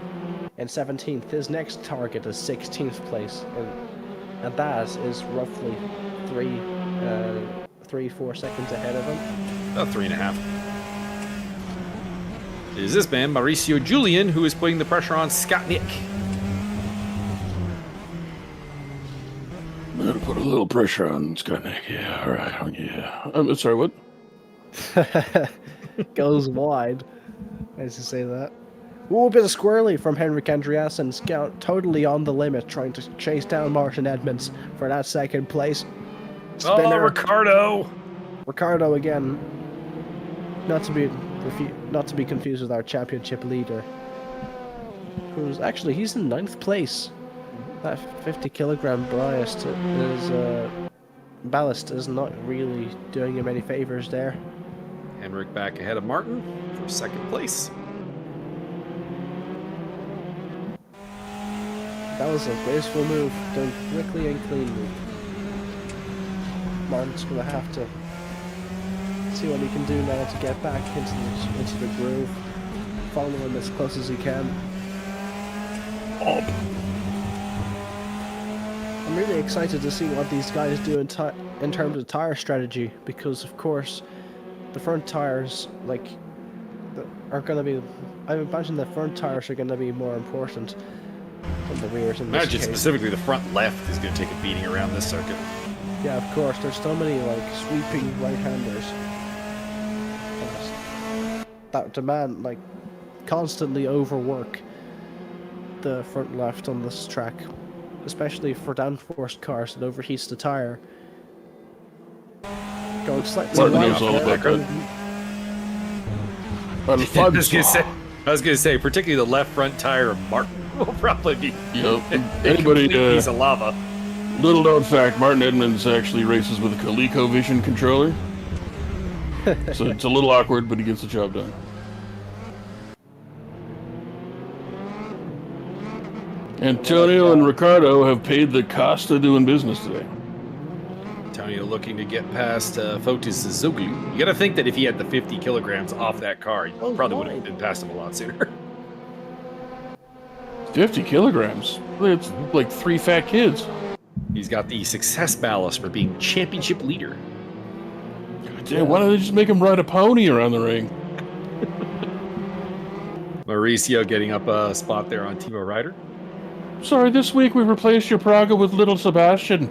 in 17th. His next target is 16th place, and that is roughly 3-4 seconds ahead of him. About 3.5. It is this man, Mauricio Julian, who is putting the pressure on Scott Nick. I'm gonna put a little pressure on Scott Nick. Yeah, all right. Oh, yeah. I'm sorry, what? Goes wide. As you say that. Ooh, a bit of squirrely from Henrik Andreasen. Scout totally on the limit, trying to chase down Martin Edmonds for that second place. Oh, Ricardo! Ricardo again. Not to be confused with our championship leader, who's actually he's in 9th place. That 50-kilogram ballast is not really doing him any favors there. Henrik back ahead of Martin for second place. That was a graceful move, done quickly and cleanly. Martin's gonna have to see what he can do now to get back into the groove. Follow him as close as he can. I'm really excited to see what these guys do in terms of tire strategy, because of course the front tires are going to be. I imagine the front tires are going to be more important than the rears in this Imagine case. specifically the front left is going to take a beating around this circuit. Yeah, of course. There's so many sweeping right-handers that demand constantly overwork the front left on this track, especially for downforce cars that overheats the tire. Going slightly Martin wide knows all there. about that. I was gonna say, particularly the left front tire of Martin will probably be Yep. a Anybody, complete piece of lava. little known fact, Martin Edmonds actually races with a ColecoVision controller. So it's a little awkward, but he gets the job done. Antonio and Ricardo have paid the cost of doing business today. Antonio looking to get past Fotis Ziziglu. You got to think that if he had the 50 kilograms off that car, he probably would have been past him a lot sooner. 50 kilograms. It's like 3 fat kids. He's got the success ballast for being championship leader. God damn, why don't they just make him ride a pony around the ring? Mauricio getting up a spot there on Timo Ryder. Sorry, this week we replaced your Praga with little Sebastian.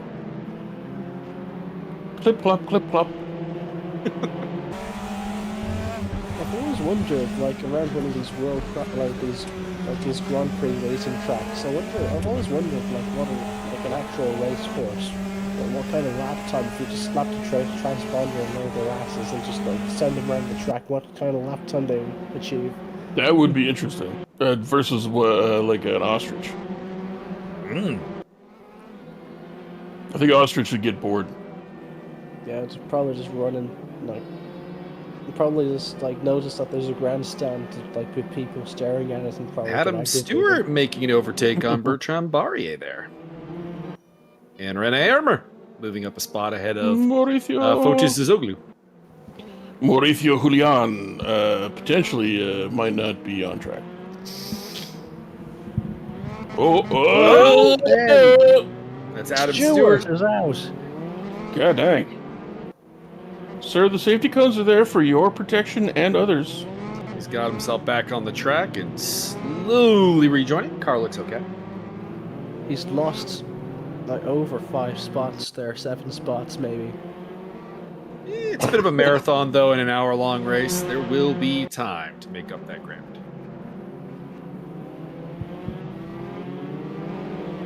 Clip clop, clip clop. I've always wondered, around one of these these Grand Prix racing tracks. I've always wondered, what an actual race course, what kind of lap time, if you just slap the transponder and load their asses and just send them around the track, what kind of lap time they achieve. That would be interesting. Versus like an ostrich. I think ostrich would get bored. Yeah, it's probably just running, probably just notice that there's a grandstand with people staring at it and probably Adam Stewart making an overtake on Bertrand Barrier there. And Rene Armour moving up a spot ahead of Fotis Ziziglu. Mauricio Julian potentially might not be on track. Oh! That's Adam Stewart. is out. God dang. Sir, the safety cones are there for your protection and others. He's got himself back on the track and slowly rejoining. Car looks okay. He's lost over 5 spots there, 7 spots maybe. It's a bit of a marathon, though, in an hour-long race. There will be time to make up that ground.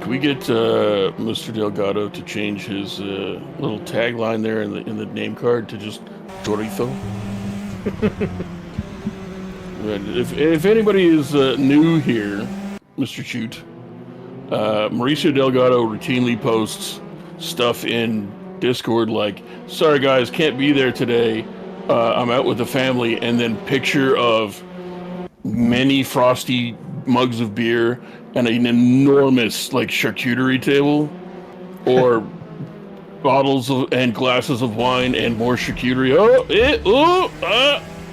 Can we get Mr. Delgado to change his little tagline there in the name card to just Chorizo? If anybody is new here, Mr. Shoot, Mauricio Delgado routinely posts stuff in Discord like, sorry guys, can't be there today. I'm out with the family, and then picture of many frosty mugs of beer and an enormous like charcuterie table, or bottles and glasses of wine and more charcuterie.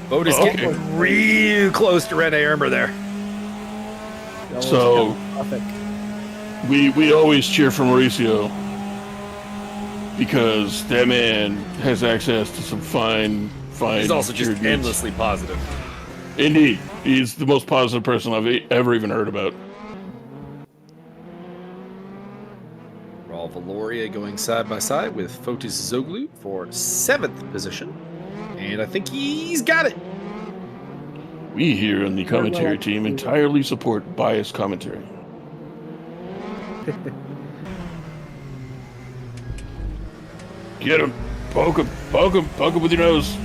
Boat is getting real close to Rene Ermer there. So we always cheer for Mauricio because that man has access to some fine. He's also just endlessly positive. Indeed, he's the most positive person I've ever even heard about. Raul Valoria going side by side with Fotis Zoglu for 7th position. And I think he's got it. We here on the commentary team entirely support biased commentary. Get him! Poke him! Poke him! Poke him with your nose!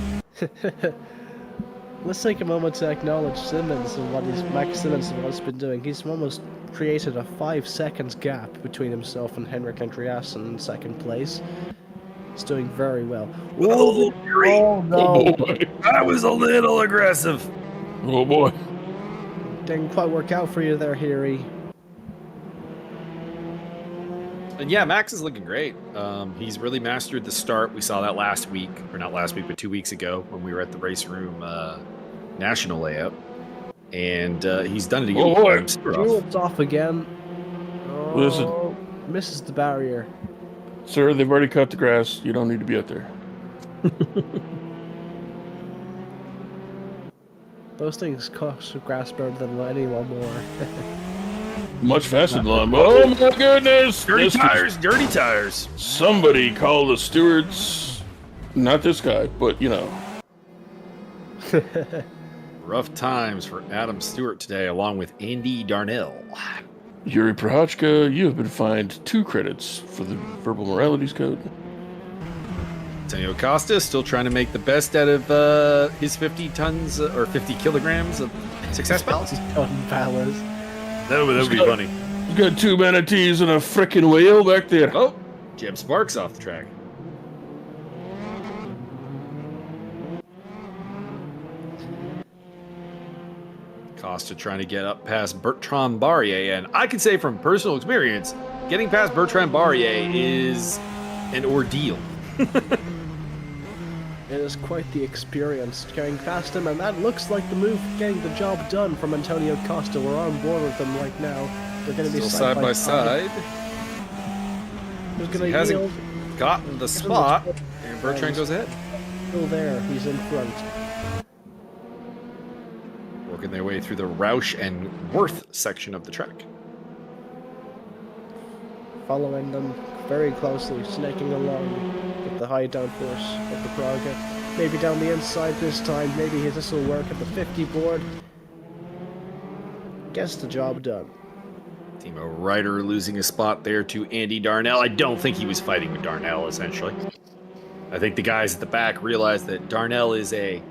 Let's take a moment to acknowledge Simmons and Max Simmons and what he's been doing. He's almost created a 5 seconds gap between himself and Henrik Andreasen in 2nd place. He's doing very well. Oh, no! Oh boy! That was a little aggressive. Oh boy! Didn't quite work out for you there, Hiri. And yeah, Max is looking great. He's really mastered the start. We saw that last week, or not last week, but 2 weeks ago when we were at the Raceroom national layout. And he's done it again. Oh boy! Jules off again. Oh, Listen. Misses the barrier. Sir, they've already cut the grass. You don't need to be out there. Those things cost grass better than anyone more. Much faster than lawn. Oh my goodness! Dirty tires. Somebody call the stewards. Not this guy, but you know. Rough times for Adam Stewart today, along with Andy Darnell. Yuri Prochka, you have been fined 2 credits for the verbal moralities code. Antonio Costa still trying to make the best out of his 50 tons or 50 kilograms of success balance. That would be funny. He's got 2 manatees and a frickin' whale back there. Oh, Jeb Sparks off the track. Costa trying to get up past Bertrand Barrier, and I can say from personal experience, getting past Bertrand Barrier is an ordeal. It is quite the experience going past him, and that looks like the move getting the job done from Antonio Costa. We're on board with them right now. They're going to be still side by side. He hasn't gotten the spot, and Bertrand goes ahead. Still there, he's in front. Working their way through the Roush and Worth section of the track. Following them very closly, snaking along with the high downforce of the Praga. Maybe down the inside this time, maybe this will work at the 50 board. Gets the job done. Timo Ryder losing a spot there to Andy Darnell. I don't think he was fighting with Darnell, essentially. I think the guys at the back realized that Darnell is a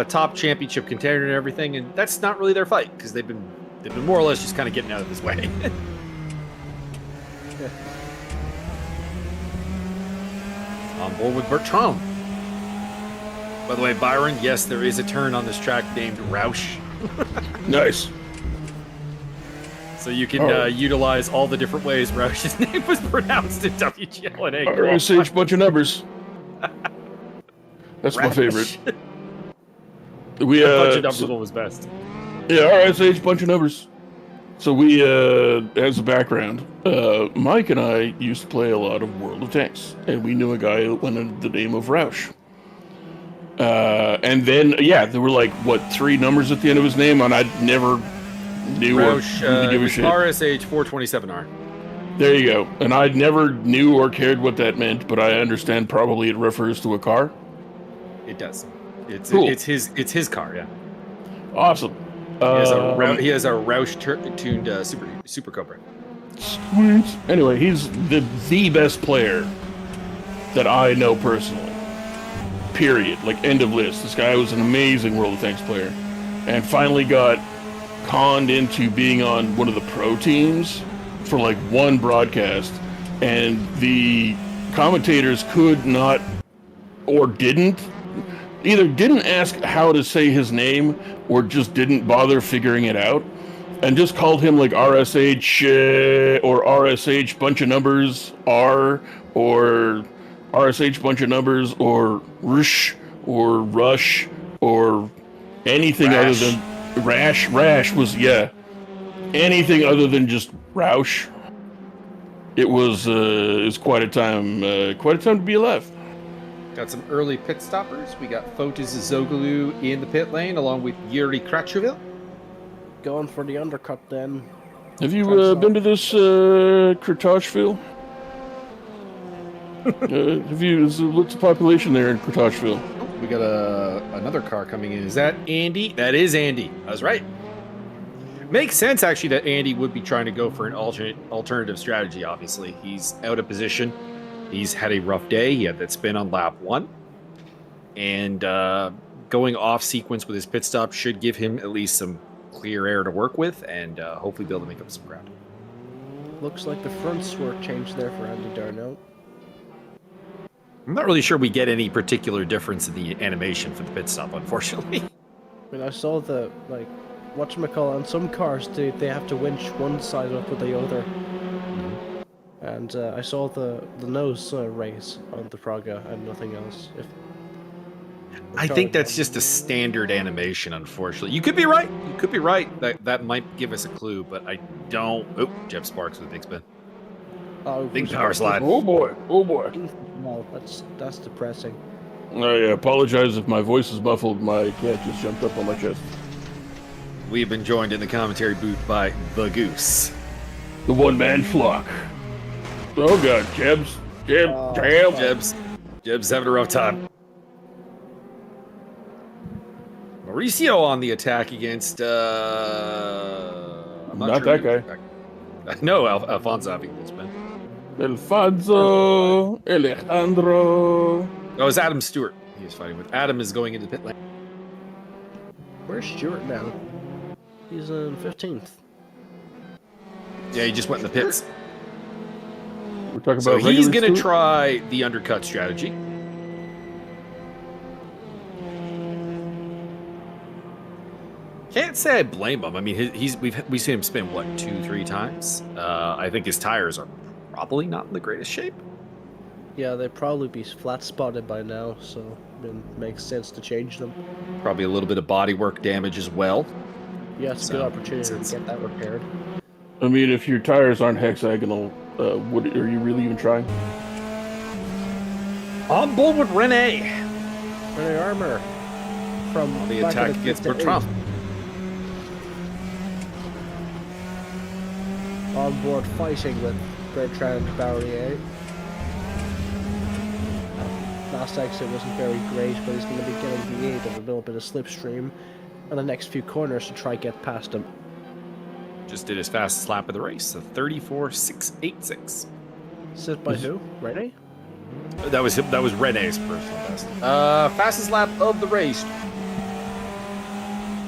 top championship contender and everything, and that's not really their fight, because they've been more or less just kind of getting out of his way. On board with Bertrand. By the way, Byron, yes, there is a turn on this track named Roush. Nice. So you can utilize all the different ways Roush's name was pronounced in WGL&A. RSH bunch of numbers. That's my favorite. We bunch of numbers was best. Yeah, RSH bunch of numbers. So we, as a background, Mike and I used to play a lot of World of Tanks, and we knew a guy that went under the name of Roush. And then, there were 3 numbers at the end of his name, and I never knew Roush, or give a shit. RSH 427R. There you go. And I never knew or cared what that meant, but I understand probably it refers to a car. It does. It's cool. It's his car, yeah. Awesome. He has a Roush tuned Super Cobra. Sweet. Anyway, he's the best player that I know personally. Period. Like, end of list. This guy was an amazing World of Tanks player. And finally got conned into being on one of the pro teams for like one broadcast. And the commentators could not, or didn't, either didn't ask how to say his name or just didn't bother figuring it out. And just called him like RSH or RSH bunch of numbers R or RSH bunch of numbers or Rush or Rush or anything other than Rash was, yeah. Anything other than just Roush. It was quite a time to be alive. Got some early pit stoppers. We got Fotis Zoglu in the pit lane along with Yuri Krachovil. Going for the undercut then. Have you been to this Kratochville? What's the population there in Kratochville? We got another car coming in. Is that Andy? That is Andy. I was right. Makes sense, actually, that Andy would be trying to go for an alternative strategy, obviously. He's out of position. He's had a rough day. He had that spin on lap 1. And going off sequence with his pit stop should give him at least some clear air to work with and hopefully be able to make up some ground. Looks like the fronts were changed there for Andy Darnell. I'm not really sure we get any particular difference in the animation for the pit stop, unfortunately. I mean, I saw the, like, whatchamacallit, on some cars, they have to winch one side up with the other. Mm-hmm. And I saw the nose raise on the Praga and nothing else. I think that's just a standard animation, unfortunately. You could be right. You could be right. That might give us a clue, but I don't... Oh, Jeff Sparks with a big spin. Oh, big power slide. Oh boy. No, that's depressing. I apologize if my voice is muffled. My cat just jumped up on my chest. We've been joined in the commentary booth by the Goose. The one-man flock. Oh god, Jeb's having a rough time. Mauricio on the attack against I'm not that guy. No, Alfonso having this spin. Alejandro. Oh, it's Adam Stewart he was fighting with. Adam is going into pit lane. Where's Stewart now? He's in 15th. Yeah, he just went in the pits. We're talking So about he's going to try the undercut strategy. Can't say I blame him. I mean, we've seen him spin, what, 2-3 times? I think his tires are probably not in the greatest shape. Yeah, they'd probably be flat spotted by now, so it makes sense to change them. Probably a little bit of bodywork damage as well. Yeah, it's a good opportunity to get that repaired. I mean, if your tires aren't hexagonal, are you really even trying? On board with Rene. Rene Armour from the attack against Bertrand. On board fighting with Bertrand Barrier. Last exit wasn't very great, but he's going to be getting the aid of a little bit of slipstream on the next few corners to try get past him. Just did his fastest lap of the race, a 34.686. Sit by who? Rene? That was Rene's personal best. Fastest lap of the race.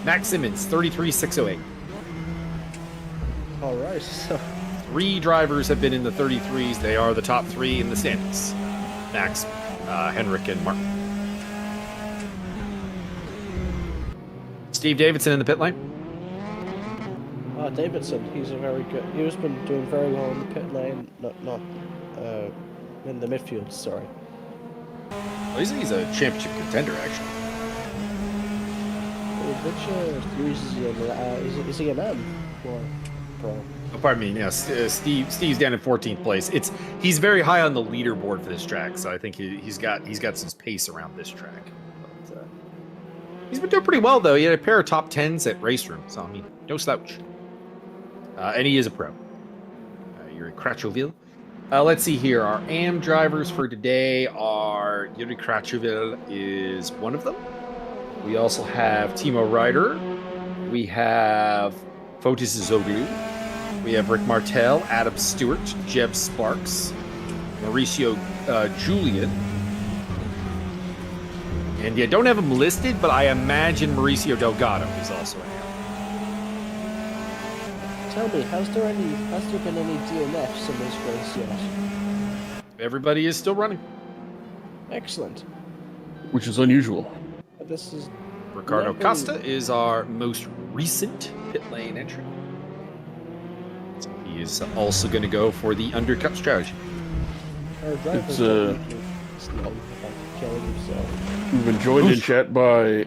Max Simmons, 33.608. All right. So 3 drivers have been in the 33s. They are the top 3 in the standings. Max, Henrik, and Martin. Steve Davidson in the pit lane. Davidson, he's a very good. He's been doing very well in the pit lane. Not in the midfield. Sorry. Well, he's a championship contender, actually. Which series is he in? Is he an M or Pro? Oh, pardon me. Yes, Steve's down in 14th place. He's very high on the leaderboard for this track, so I think he's got some pace around this track. But, he's been doing pretty well though. He had a pair of top 10s at Raceroom, so I mean, no slouch. And he is a pro. You're in Krachovil. Let's see here. Our AM drivers for today are Yuri Krachovil is one of them. We also have Timo Ryder. We have Fotis Zoglu. We have Rick Martel, Adam Stewart, Jeb Sparks, Mauricio Julian. And yeah, don't have him listed, but I imagine Mauricio Delgado is also in here. Tell me, has there been any DNFs in this race yet? Everybody is still running. Excellent. Which is unusual. This is Ricardo Never- Costa is our most recent pit lane entry. He is also going to go for the undercut strategy. our driver's It's, slow about killing himself. We've been joined in chat by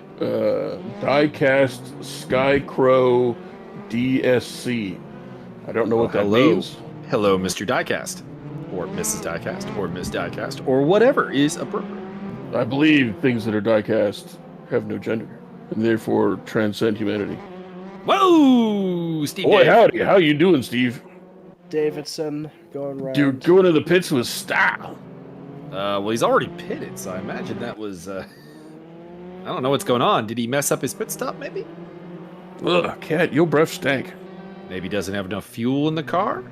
Diecast Skycrow DSC. I don't know what that means. Hello, Mr. Diecast. Or Mrs. Diecast. Or Ms. Diecast. Or whatever is appropriate. I believe things that are diecast have no gender, and therefore transcend humanity. Whoa! Steve Boy, Dave. howdy. How you doing, Steve? Davidson going round. Dude, going to the pits with style. Well, he's already pitted, so I imagine that was... I don't know what's going on. Did he mess up his pit stop, maybe? Ugh, cat, your breath stank. Maybe he doesn't have enough fuel in the car?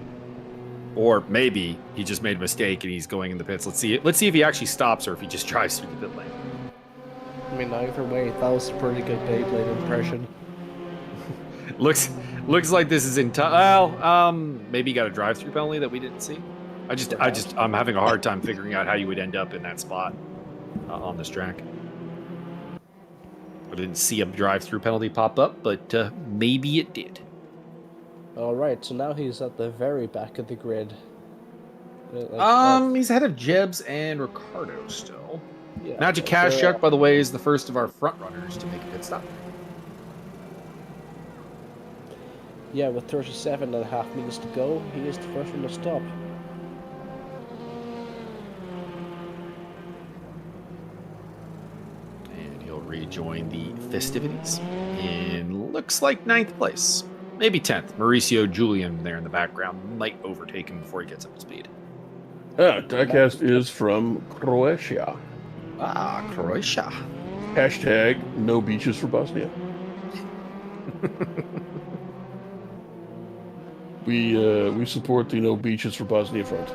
Or maybe he just made a mistake and he's going in the pits. Let's see if he actually stops or if he just drives through the pit lane. I mean, either way, that was a pretty good Beyblade impression. Looks like this is maybe he got a drive-through penalty that we didn't see. I'm having a hard time figuring out how you would end up in that spot on this track. I didn't see a drive-through penalty pop up, but maybe it did. Alright, so now he's at the very back of the grid. He's ahead of Jebs and Ricardo still. Yeah, Magic Kashuk, by the way, is the first of our front runners to make a pit stop. Yeah, with 37.5 minutes to go, he is the first one to stop. And he'll rejoin the festivities in, looks like 9th place. Maybe 10th. Mauricio Julian there in the background might overtake him before he gets up to speed. Diecast is from Croatia. Ah, Croatia. Hashtag no beaches for Bosnia. We support the no beaches for Bosnia front.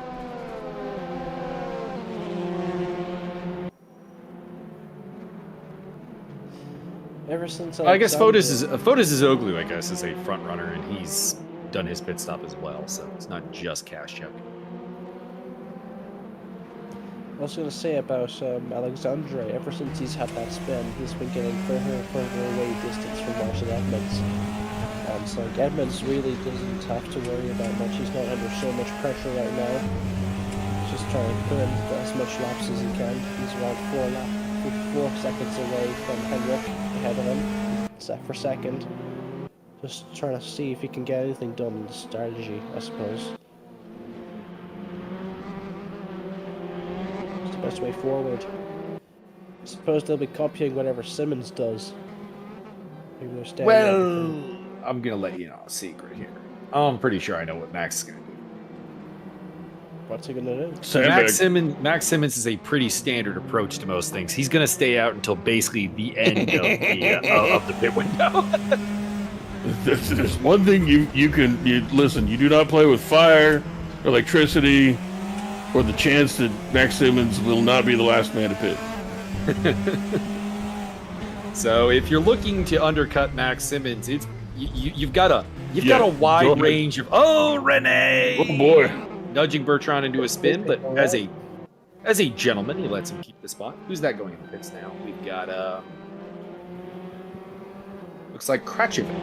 Ever since I guess Fotis Izoglu, I guess, is a front runner, and he's done his pit stop as well, so it's not just Kashuk. I was going to say about Alexandre, ever since he's had that spin, he's been getting further and further away distance from Martin Edmonds. So like, Edmonds really doesn't have to worry about much. He's not under so much pressure right now. He's just trying to put in as much laps as he can. He's around 4 seconds away from Henrik, ahead of him, for second. Just trying to see if he can get anything done in the strategy, I suppose. It's the best way forward. I suppose they'll be copying whatever Simmons does. Maybe they're staying Well, I'm going to let you know a secret here. I'm pretty sure I know what Max is going to do. What's he gonna do? Max Simmons is a pretty standard approach to most things. He's going to stay out until basically the end of the pit window. There's one thing you can listen. You do not play with fire, electricity, or the chance that Max Simmons will not be the last man to pit. So if you're looking to undercut Max Simmons, you've got a wide range of Renee. Oh boy. Nudging Bertrand into a spin, but as a gentleman, he lets him keep the spot. Who's that going in the pits now? We've got looks like Kratchevin.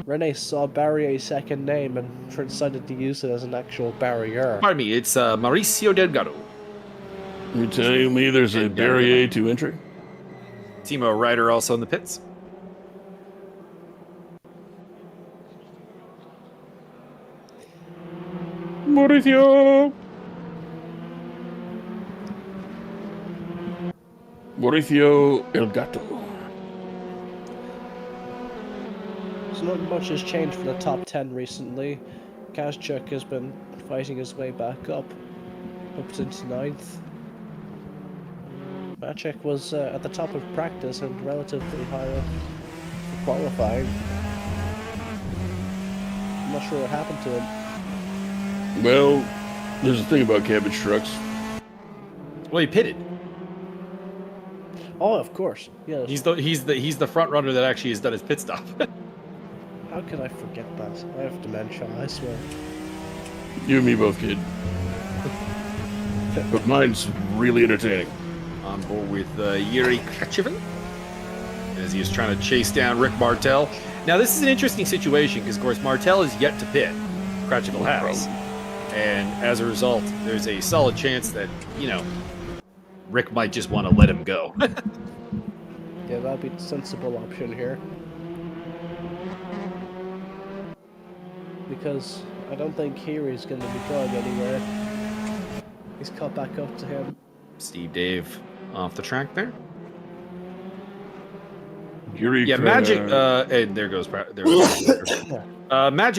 Rene saw Barrier's second name and decided to use it as an actual barrier. Pardon me, it's Mauricio Delgado. You're telling me there's a barrier to entry? Timo Ryder also in the pits. Mauricio El Gato. So not much has changed for the top 10 recently. Kashuk has been fighting his way back up into 9th. Maciek was at the top of practice and relatively high up for qualifying. not sure what happened to him. Well, there's a thing about cabbage trucks. Well, he pitted. Oh, of course. Yes. He's the front runner that actually has done his pit stop. How could I forget that? I have dementia, I swear. You and me both, kid. But mine's really entertaining. On board with Yuri Krachevin as he is trying to chase down Rick Martel. Now, this is an interesting situation because, of course, Martel is yet to pit. Krachevin has. And as a result, there's a solid chance that, you know, Rick might just want to let him go. Yeah, that'd be the sensible option here. Because I don't think Kiri's going to be going anywhere. He's caught back up to him. Steve Dave off the track there. Yuri, Yeah, Magic. And there goes. Magic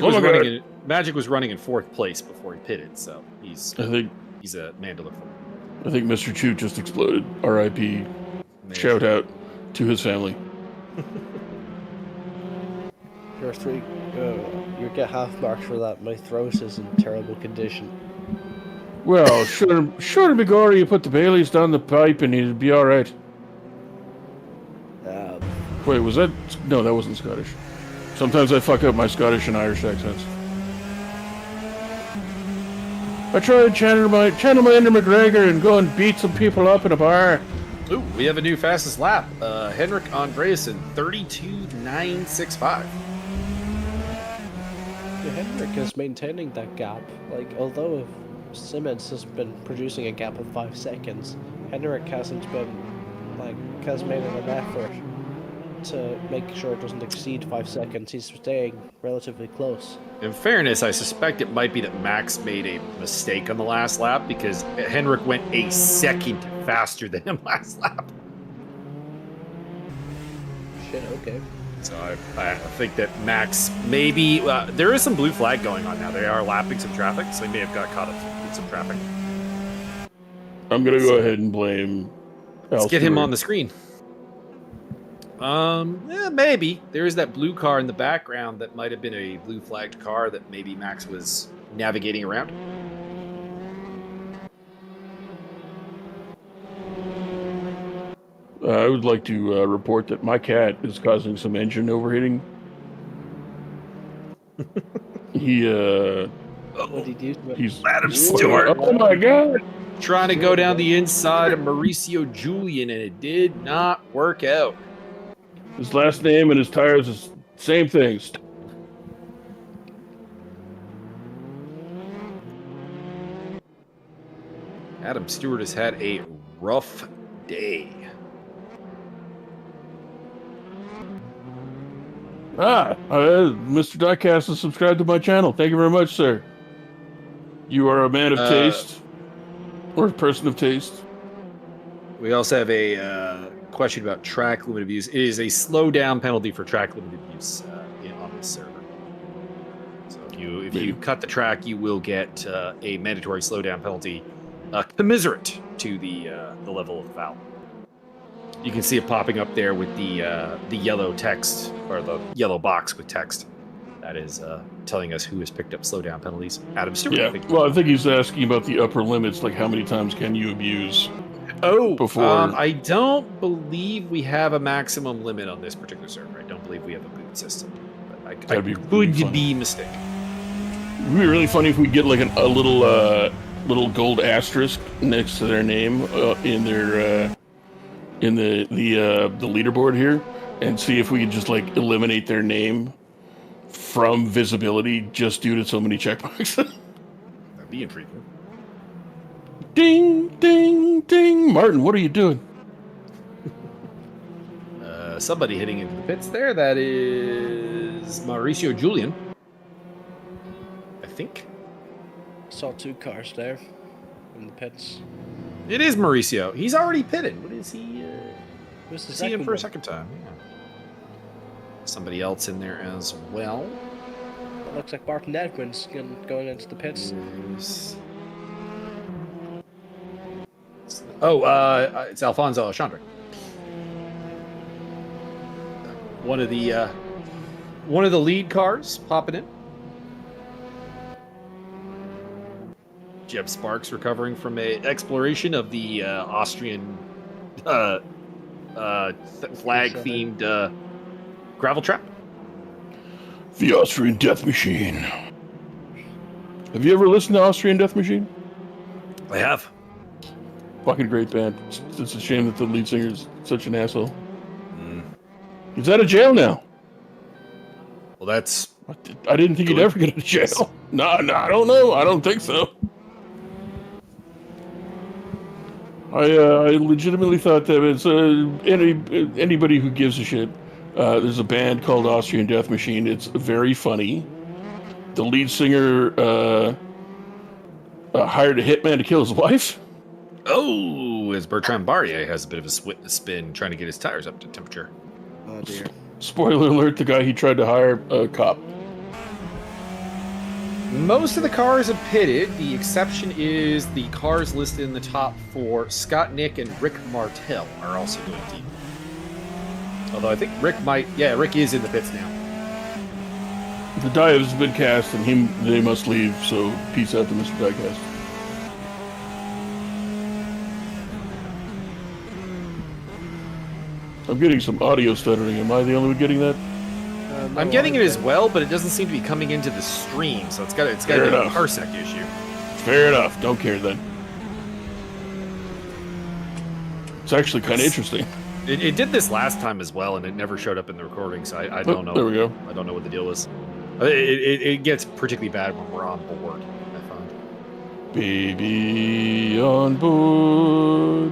was running. Magic was running in 4th place before he pitted, so he's a Mandela. I think Mr. Chu just exploded. R.I.P. Shout out to his family. You get half marks for that. My throat is in terrible condition. Well, sure, Bigori, you put the Baileys down the pipe and he'd be all right. Wait, was that? No, that wasn't Scottish. Sometimes I fuck up my Scottish and Irish accents. I try to channel my inner McGregor and go and beat some people up in a bar. Ooh, we have a new fastest lap. Henrik Andreasen, 32.965. Yeah, Henrik is maintaining that gap. Like, although Simmons has been producing a gap of 5 seconds, Henrik hasn't been, has made an effort to make sure it doesn't exceed 5 seconds. He's staying relatively close. In fairness, I suspect it might be that Max made a mistake on the last lap because Henrik went a second faster than him last lap. Shit, okay. So I think that Max maybe... there is some blue flag going on now. They are lapping some traffic, so they may have got caught up with some traffic. I'm going to go ahead and blame... Let's get him on the screen. Yeah, maybe. There is that blue car in the background that might have been a blue flagged car that maybe Max was navigating around. I would like to report that my cat is causing some engine overheating. He, What did he do? he's... Adam Stewart. Oh my god! Trying to go down the inside of Mauricio Julian, and it did not work out. His last name and his tires is same things. Adam Stewart has had a rough day. Mr. Diecast has subscribed to my channel. Thank you very much, sir. You are a man of taste. Or a person of taste. We also have a question about track limit abuse. It is a slowdown penalty for track limit abuse on this server. So if you cut the track, you will get a mandatory slowdown penalty commiserate to the level of the foul. You can see it popping up there with the yellow text, or the yellow box with text. That is telling us who has picked up slowdown penalties. Adam Stewart. Yeah. Well, I think he's asking about the upper limits, like how many times can you abuse? Before I don't believe we have a maximum limit on this particular server. I don't believe we have a boot system. But I could be mistaken. It would be really funny if we get like a little gold asterisk next to their name in their in the leaderboard here, and see if we could just like eliminate their name from visibility just due to so many checkmarks. That'd be intriguing. Ding, ding, ding. Martin, what are you doing? Somebody hitting into the pits there. That is Mauricio Julian, I think. Saw 2 cars there in the pits. It is Mauricio. He's already pitted. What is he? Who's the See him for a one? second time. Yeah. Somebody else in there as well. It looks like Martin Edmonds going into the pits. It's Alfonso Alexandre. One of the lead cars popping in. Jeb Sparks recovering from a exploration of the Austrian flag-themed gravel trap. The Austrian Death Machine. Have you ever listened to Austrian Death Machine? I have. Fucking great band. It's a shame that the lead singer is such an asshole. He's out of jail now. Well, that's... I didn't think he'd ever get out of jail. No, I don't know. I don't think so. I legitimately thought that it's anybody who gives a shit. There's a band called Austrian Death Machine. It's very funny. The lead singer hired a hitman to kill his wife. Oh, as Bertrand Barrier has a bit of a spin trying to get his tires up to temperature. Oh dear. Spoiler alert, the guy he tried to hire, a cop. Most of the cars have pitted. The exception is the cars listed in the top 4. Scott Nick and Rick Martel are also doing deep. Although I think Rick might... Yeah, Rick is in the pits now. The die has been cast, and they must leave, so peace out to Mr. Diecast. I'm getting some audio stuttering. Am I the only one getting that? No, I'm getting it as well, but it doesn't seem to be coming into the stream, so it's got to be a parsec issue. Fair enough. Don't care then. It's actually kind of interesting. It did this last time as well, and it never showed up in the recording, so I don't know. There we go. I don't know what the deal is. It gets particularly bad when we're on board, I found. Baby on board.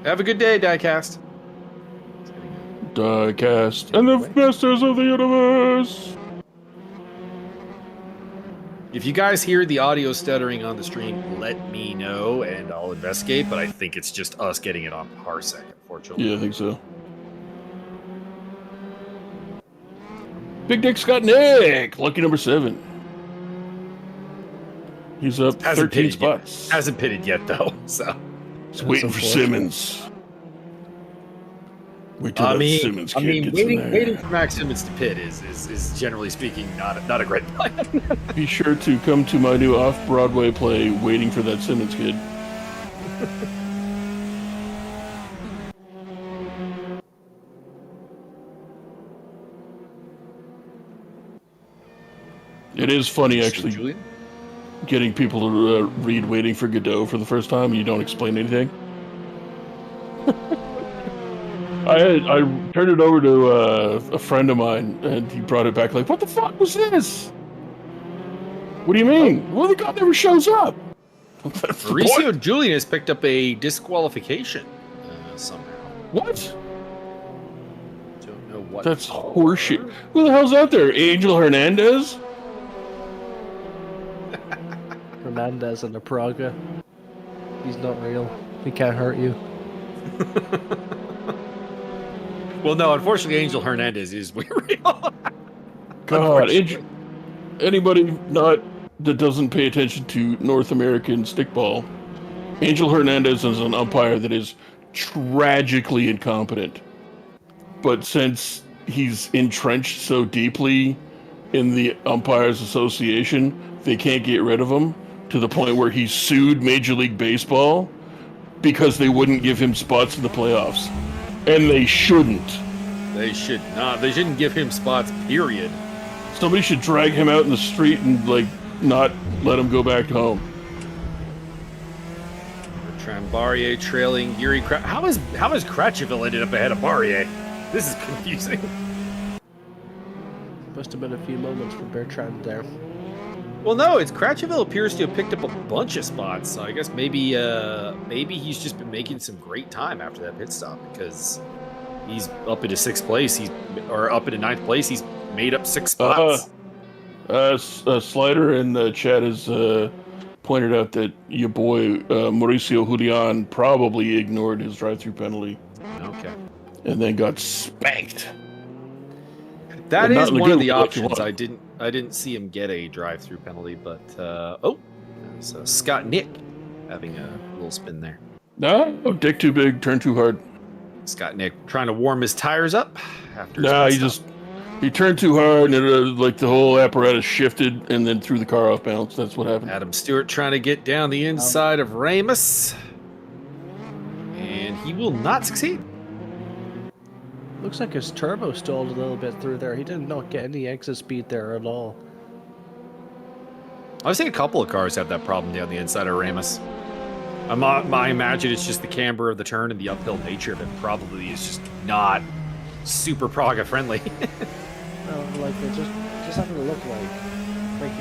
Have a good day, Diecast. Diecast and the Masters of the Universe. If you guys hear the audio stuttering on the stream, let me know and I'll investigate, but I think it's just us getting it on parsec, unfortunately. Yeah, I think so. Big Dick Scott Nick, lucky number 7. He's up 13 spots. Hasn't pitted yet, though, so. He's waiting for Simmons. Wait till Simmons kid gets in there. Waiting for Max Simmons to pit is generally speaking not a great plan. Be sure to come to my new off-Broadway play, Waiting for That Simmons Kid. It is funny, actually, Julian? getting people to read Waiting for Godot for the first time and you don't explain anything. I turned it over to a friend of mine, and he brought it back like, what the fuck was this? What do you mean? Well, the guy never shows up. Mauricio Julian has picked up a disqualification somehow. What? Don't know what. That's horseshit. Who the hell's out there? Angel Hernandez? Hernandez in the Praga. He's not real. He can't hurt you. Well, no, unfortunately, Angel Hernandez is real. God, anybody that doesn't pay attention to North American stickball, Angel Hernandez is an umpire that is tragically incompetent. But since he's entrenched so deeply in the Umpires Association, they can't get rid of him, to the point where he sued Major League Baseball because they wouldn't give him spots in the playoffs. And they shouldn't. They should not. They shouldn't give him spots, period. Somebody should drag him out in the street and, not let him go back home. Bertrand Barrier trailing Yuri How has Kratcheville ended up ahead of Barrier? This is confusing. Must have been a few moments for Bertrand there. Well, no, Kratcheville appears to have picked up a bunch of spots, so I guess maybe he's just been making some great time after that pit stop, because he's up into 6th place, up into 9th place, he's made up 6 spots. Slider in the chat has pointed out that your boy Mauricio Julian probably ignored his drive-through penalty. Okay. And then got spanked. That is one of the options. I didn't see him get a drive-through penalty, but there's Scott Nick having a little spin there. No, dick too big, turn too hard. Scott Nick trying to warm his tires up after. Nah, he just He turned too hard, and like the whole apparatus shifted, and then threw the car off balance. That's what happened. Adam Stewart trying to get down the inside of Ramus. And he will not succeed. Looks like his turbo stalled a little bit through there. He did not get any exit speed there at all. I've seen a couple of cars have that problem down the inside of Ramus. I imagine it's just the camber of the turn and the uphill nature of it probably is just not super Praga friendly. No, like they just having to look like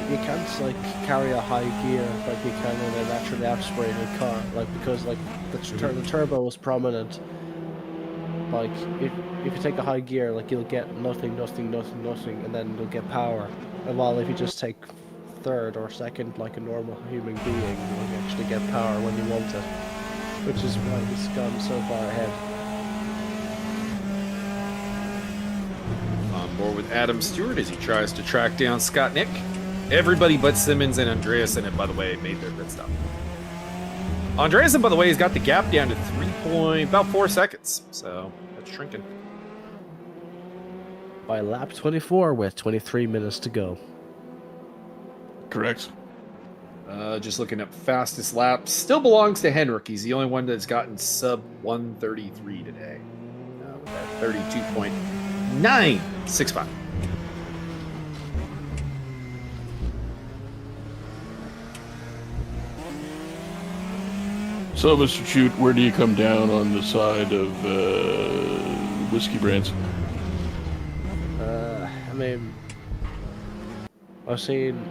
you can't like carry a high gear like you can in a naturally aspirated car, like because like the turbo is prominent. Like if you take a high gear, like you'll get nothing, and then you'll get power. And while if you just take third or second like a normal human being, you'll actually get power when you want it, which is why he's gone so far ahead. On board with Adam Stewart as he tries to track down Scott Nick. Everybody but Simmons and Andreasen, and by the way, made their pit stop. Andreasen, by the way, has got the gap down to about 4 seconds, so that's shrinking. By lap 24 with 23 minutes to go. Correct. Just looking up fastest lap. Still belongs to Henrik. He's the only one that's gotten sub 133 today. With that 32.965. So, Mr. Chute, where do you come down on the side of whiskey brands? I mean, I've seen.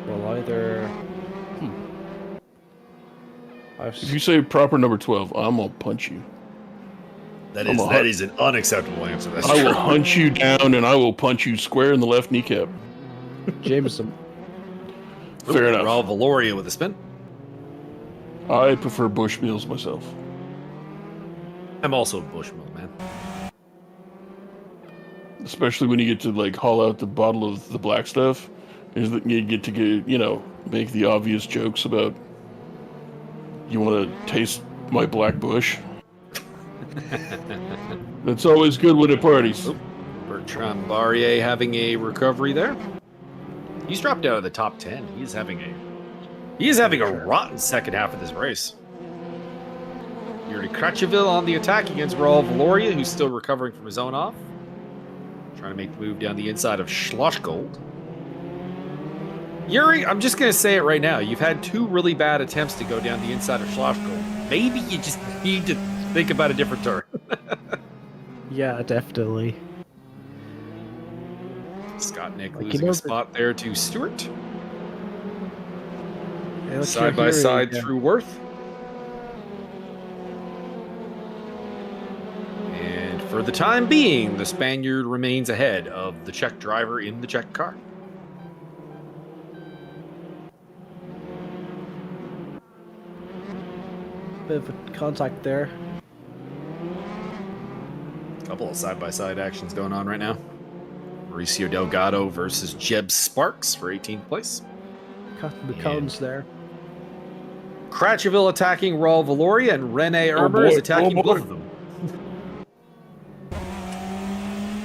Well, either. If you say proper number 12, I'm gonna punch you. That is an unacceptable answer. That's I true. will hunt you down, and I will punch you square in the left kneecap. Jameson. Fair enough. Raul Valoria with a spin. I prefer Bushmills myself. I'm also a Bushmill, man. Especially when you get to like haul out the bottle of the black stuff, is that you get to make the obvious jokes about you want to taste my black bush. That's always good when it parties. Bertrand Barrier having a recovery there. He's dropped out of the top 10. He is having a rotten second half of this race. Yuri Kracheville on the attack against Raul Valoria, who's still recovering from his own off. Trying to make the move down the inside of Schlossgold. Yuri, I'm just going to say it right now. You've had 2 really bad attempts to go down the inside of Schlossgold. Maybe you just need to think about a different turn. Yeah, definitely. Scott Nick losing a spot there to Stewart. Yeah, Side by side through Worth. And for the time being, the Spaniard remains ahead of the Czech driver in the Czech car. Bit of a contact there. Couple of side-by-side actions going on right now. Mauricio Delgado versus Jeb Sparks for 18th place. Cutting the cones there. Kracheville attacking Raul Valoria, and Rene Ermer is attacking both of them.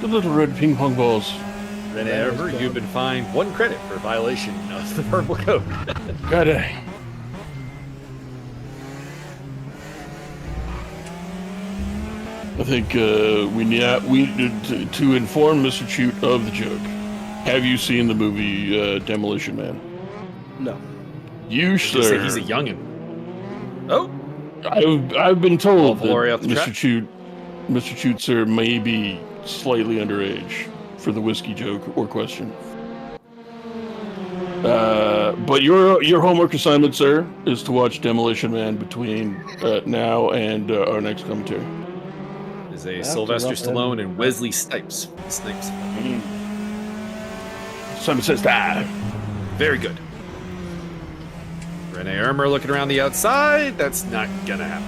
The little red ping pong balls. Rene Ermer, you've been fined 1 credit for violation of the purple code. God dang. I think we need to inform Mr. Chute of the joke. Have you seen the movie Demolition Man? No. You, sir. He's a youngin'. Oh, I've been told that Mr. Chute, sir, may be slightly underage for the whiskey joke or question. But your homework assignment, sir, is to watch Demolition Man between now and our next commentary. Is a Sylvester Stallone and Wesley Snipes. Simon says that. Very good. Rene Ermer looking around the outside. That's not gonna happen.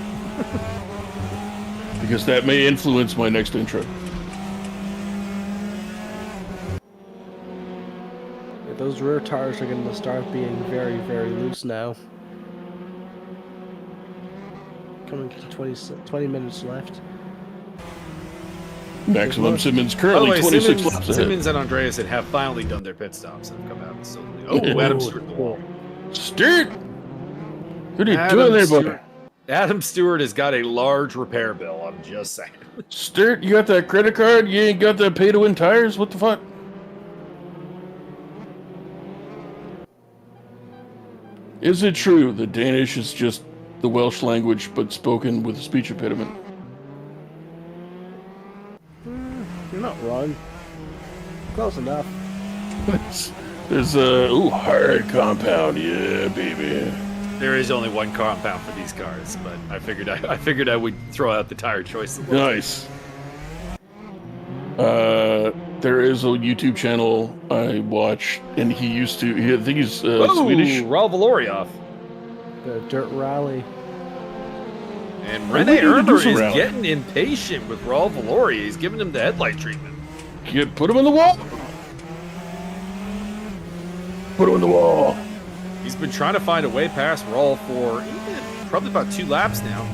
Because that may influence my next intro. Yeah, those rear tires are going to start being very, very loose now. Coming to 20 minutes left. Maximum Simmons By the currently way, 26 laps ahead. Simmons and Andreas have finally done their pit stops and come out. So, Adam Stewart. The wall. Stewart! What are you doing there, buddy? Adam Stewart has got a large repair bill. I'm just saying. Stewart, you got that credit card? You ain't got that pay-to-win tires? What the fuck? Is it true that Danish is just the Welsh language, but spoken with a speech impediment? You're not wrong. Close enough. There's a hard compound, yeah, baby. There is only one compound for these cars, but I figured I would throw out the tire choice. Nice. There is a YouTube channel I watch, and I think he's Swedish. Raul Valorioff. The dirt rally. And Why Rene would you do Ermer some is rally? getting impatient with Raul Valoria. He's giving him the headlight treatment. Put him in the wall. Put him in the wall. He's been trying to find a way past Raul for probably about 2 laps now.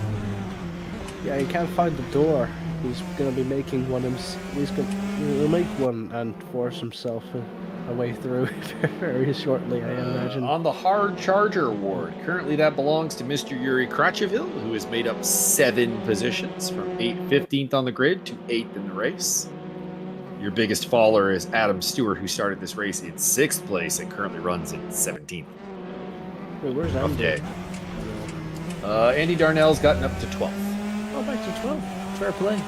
Yeah, he can't find the door. He's gonna be making one. He'll make one and force himself a way through very shortly, I imagine. On the Hard Charger Award, currently that belongs to Mr. Yuri Kracheville, who has made up 7 positions from 15th on the grid to 8th in the race. Your biggest faller is Adam Stewart, who started this race in 6th place and currently runs in 17th. Wait, where's Rough Andy? day. Andy Darnell's gotten up to 12th. Oh, back to 12. Fair play.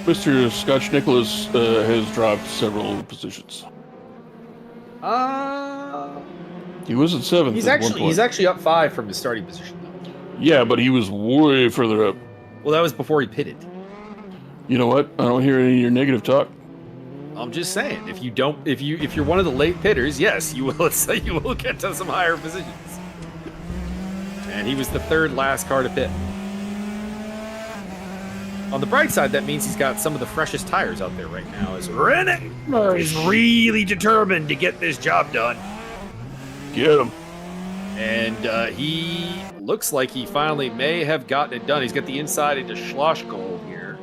Mr. Scotch Nicholas has dropped several positions. He was at 7th. He's at one point. actually up 5 from his starting position, though. Yeah, but he was way further up. Well, that was before he pitted. You know what? I don't hear any of your negative talk. I'm just saying, if you're one of the late pitters, yes, you will get to some higher positions. And he was the 3rd last car to pit. On the bright side, that means he's got some of the freshest tires out there right now. As Rene is really determined to get this job done. Get him. And he looks like he finally may have gotten it done. He's got the inside into Schlossgold here.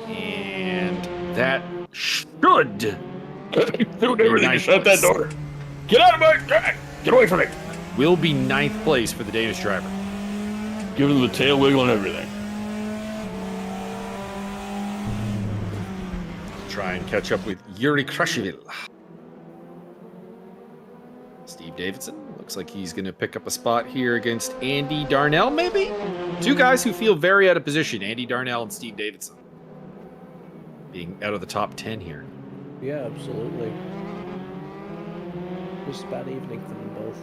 And that should Doing everything to shut that door. Get out of my track. Get away from me. will be 9th place for the Danish driver. Give him the tail wiggle and everything. Try and catch up with Yuri Krasheville. Steve Davidson looks like he's going to pick up a spot here against Andy Darnell, maybe? 2 guys who feel very out of position, Andy Darnell and Steve Davidson. Being out of the top 10 here. Yeah, absolutely. Just a bad evening for them both.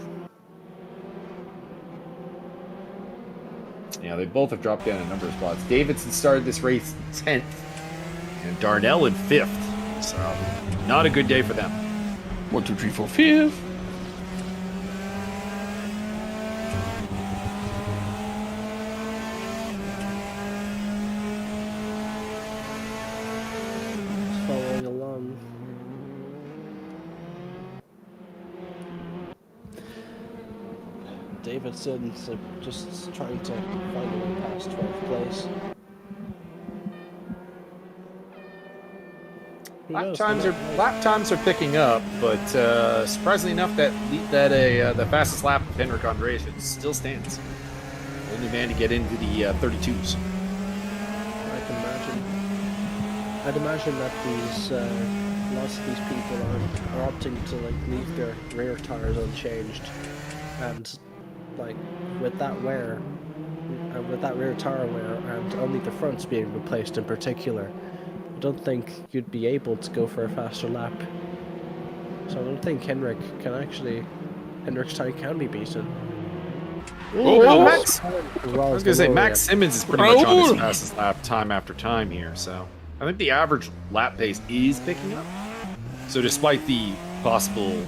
Yeah, they both have dropped down a number of spots. Davidson started this race 10th, and Darnell in 5th. So, not a good day for them. 1, 2, 3, 4, 5. Just following along. Davidson's just trying to find a way past 12th place. Lap times are picking up, but surprisingly enough, the fastest lap of Henrik Andreasen still stands. Only man to get into the 32s. I can imagine. I'd imagine that lots of these people are opting to leave their rear tires unchanged, and with that wear, with that rear tire wear, and only the fronts being replaced in particular, I don't think you'd be able to go for a faster lap. So I don't think Henrik's tire can be beaten. Max. I I was going to say, Max Simmons is pretty much on his fastest lap time after time here, so I think the average lap pace is picking up. So despite the possible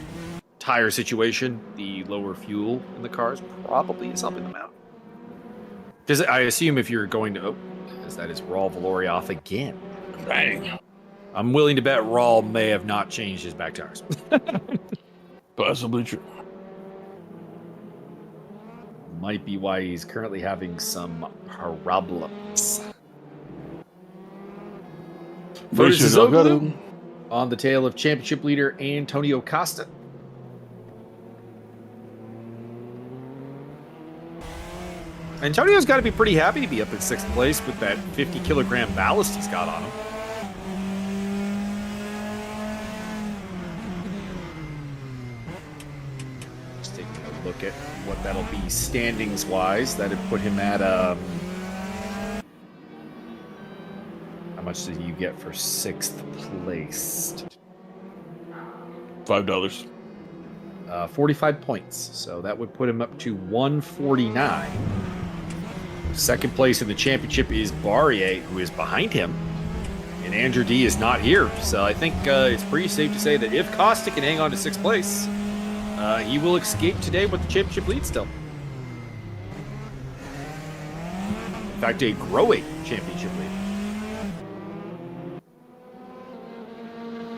tire situation, the lower fuel in the cars probably is helping them out. Because I assume if you're going to... as that is Raul Valorioff again. Bang. I'm willing to bet Raul may have not changed his back tires. Possibly true. Might be why he's currently having some problems. For Racing Zoglu, on the tail of championship leader Antonio Costa. Antonio's got to be pretty happy to be up in 6th place with that 50-kilogram ballast he's got on him. Just taking a look at what that'll be standings-wise. That'd put him at... how much did you get for 6th place? $5. 45 points. So that would put him up to 149. Second place in the championship is Barrier, who is behind him. And Andrew D is not here. So I think it's pretty safe to say that if Costa can hang on to 6th place, he will escape today with the championship lead still. In fact, a growing championship lead.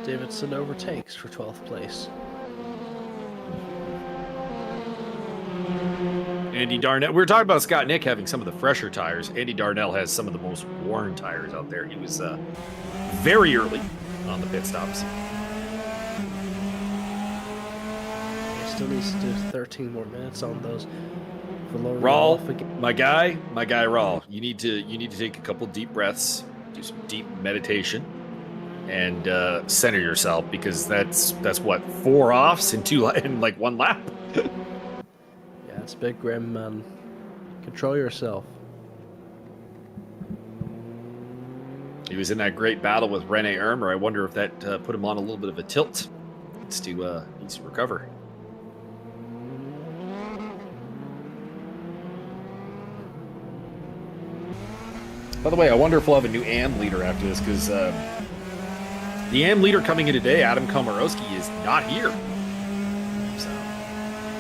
Davidson overtakes for 12th place. Andy Darnell. We were talking about Scott Nick having some of the fresher tires. Andy Darnell has some of the most worn tires out there. He was very early on the pit stops. He still needs to do 13 more minutes on those. Rawl, my guy Rawl. You need to take a couple deep breaths, do some deep meditation, and center yourself, because that's what, 4 offs in like 1 lap. It's big, Grim, man. Control yourself. He was in that great battle with Rene Ermer. I wonder if that put him on a little bit of a tilt. Needs to recover. By the way, I wonder if we'll have a new AM leader after this, because the AM leader coming in today, Adam Komorowski, is not here.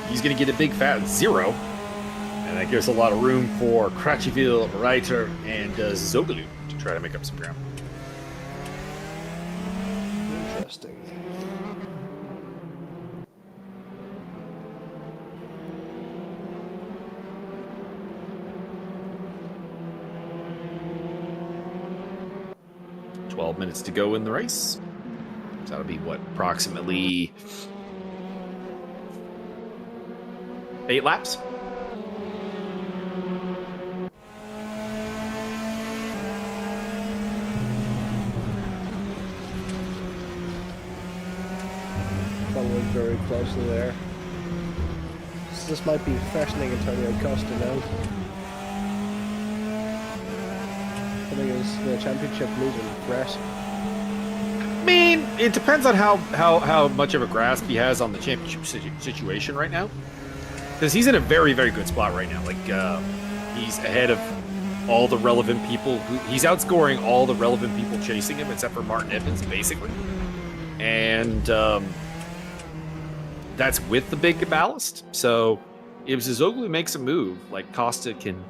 He's going to get a big fat 0, and that gives a lot of room for Crutchville, Reiter, and Zoglu to try to make up some ground. Interesting. $12 minutes to go in the race. So that'll be what, approximately 8 laps? Following very closely there. So this might be freshening Antonio Costa now. I think it's the championship leading Brett. I mean, it depends on how much of a grasp he has on the championship situation right now. Because he's in a very, very good spot right now. Like, he's ahead of all the relevant people. He's outscoring all the relevant people chasing him, except for Martin Evans, basically. And that's with the big ballast. So if Zoglu makes a move, like, Costa can,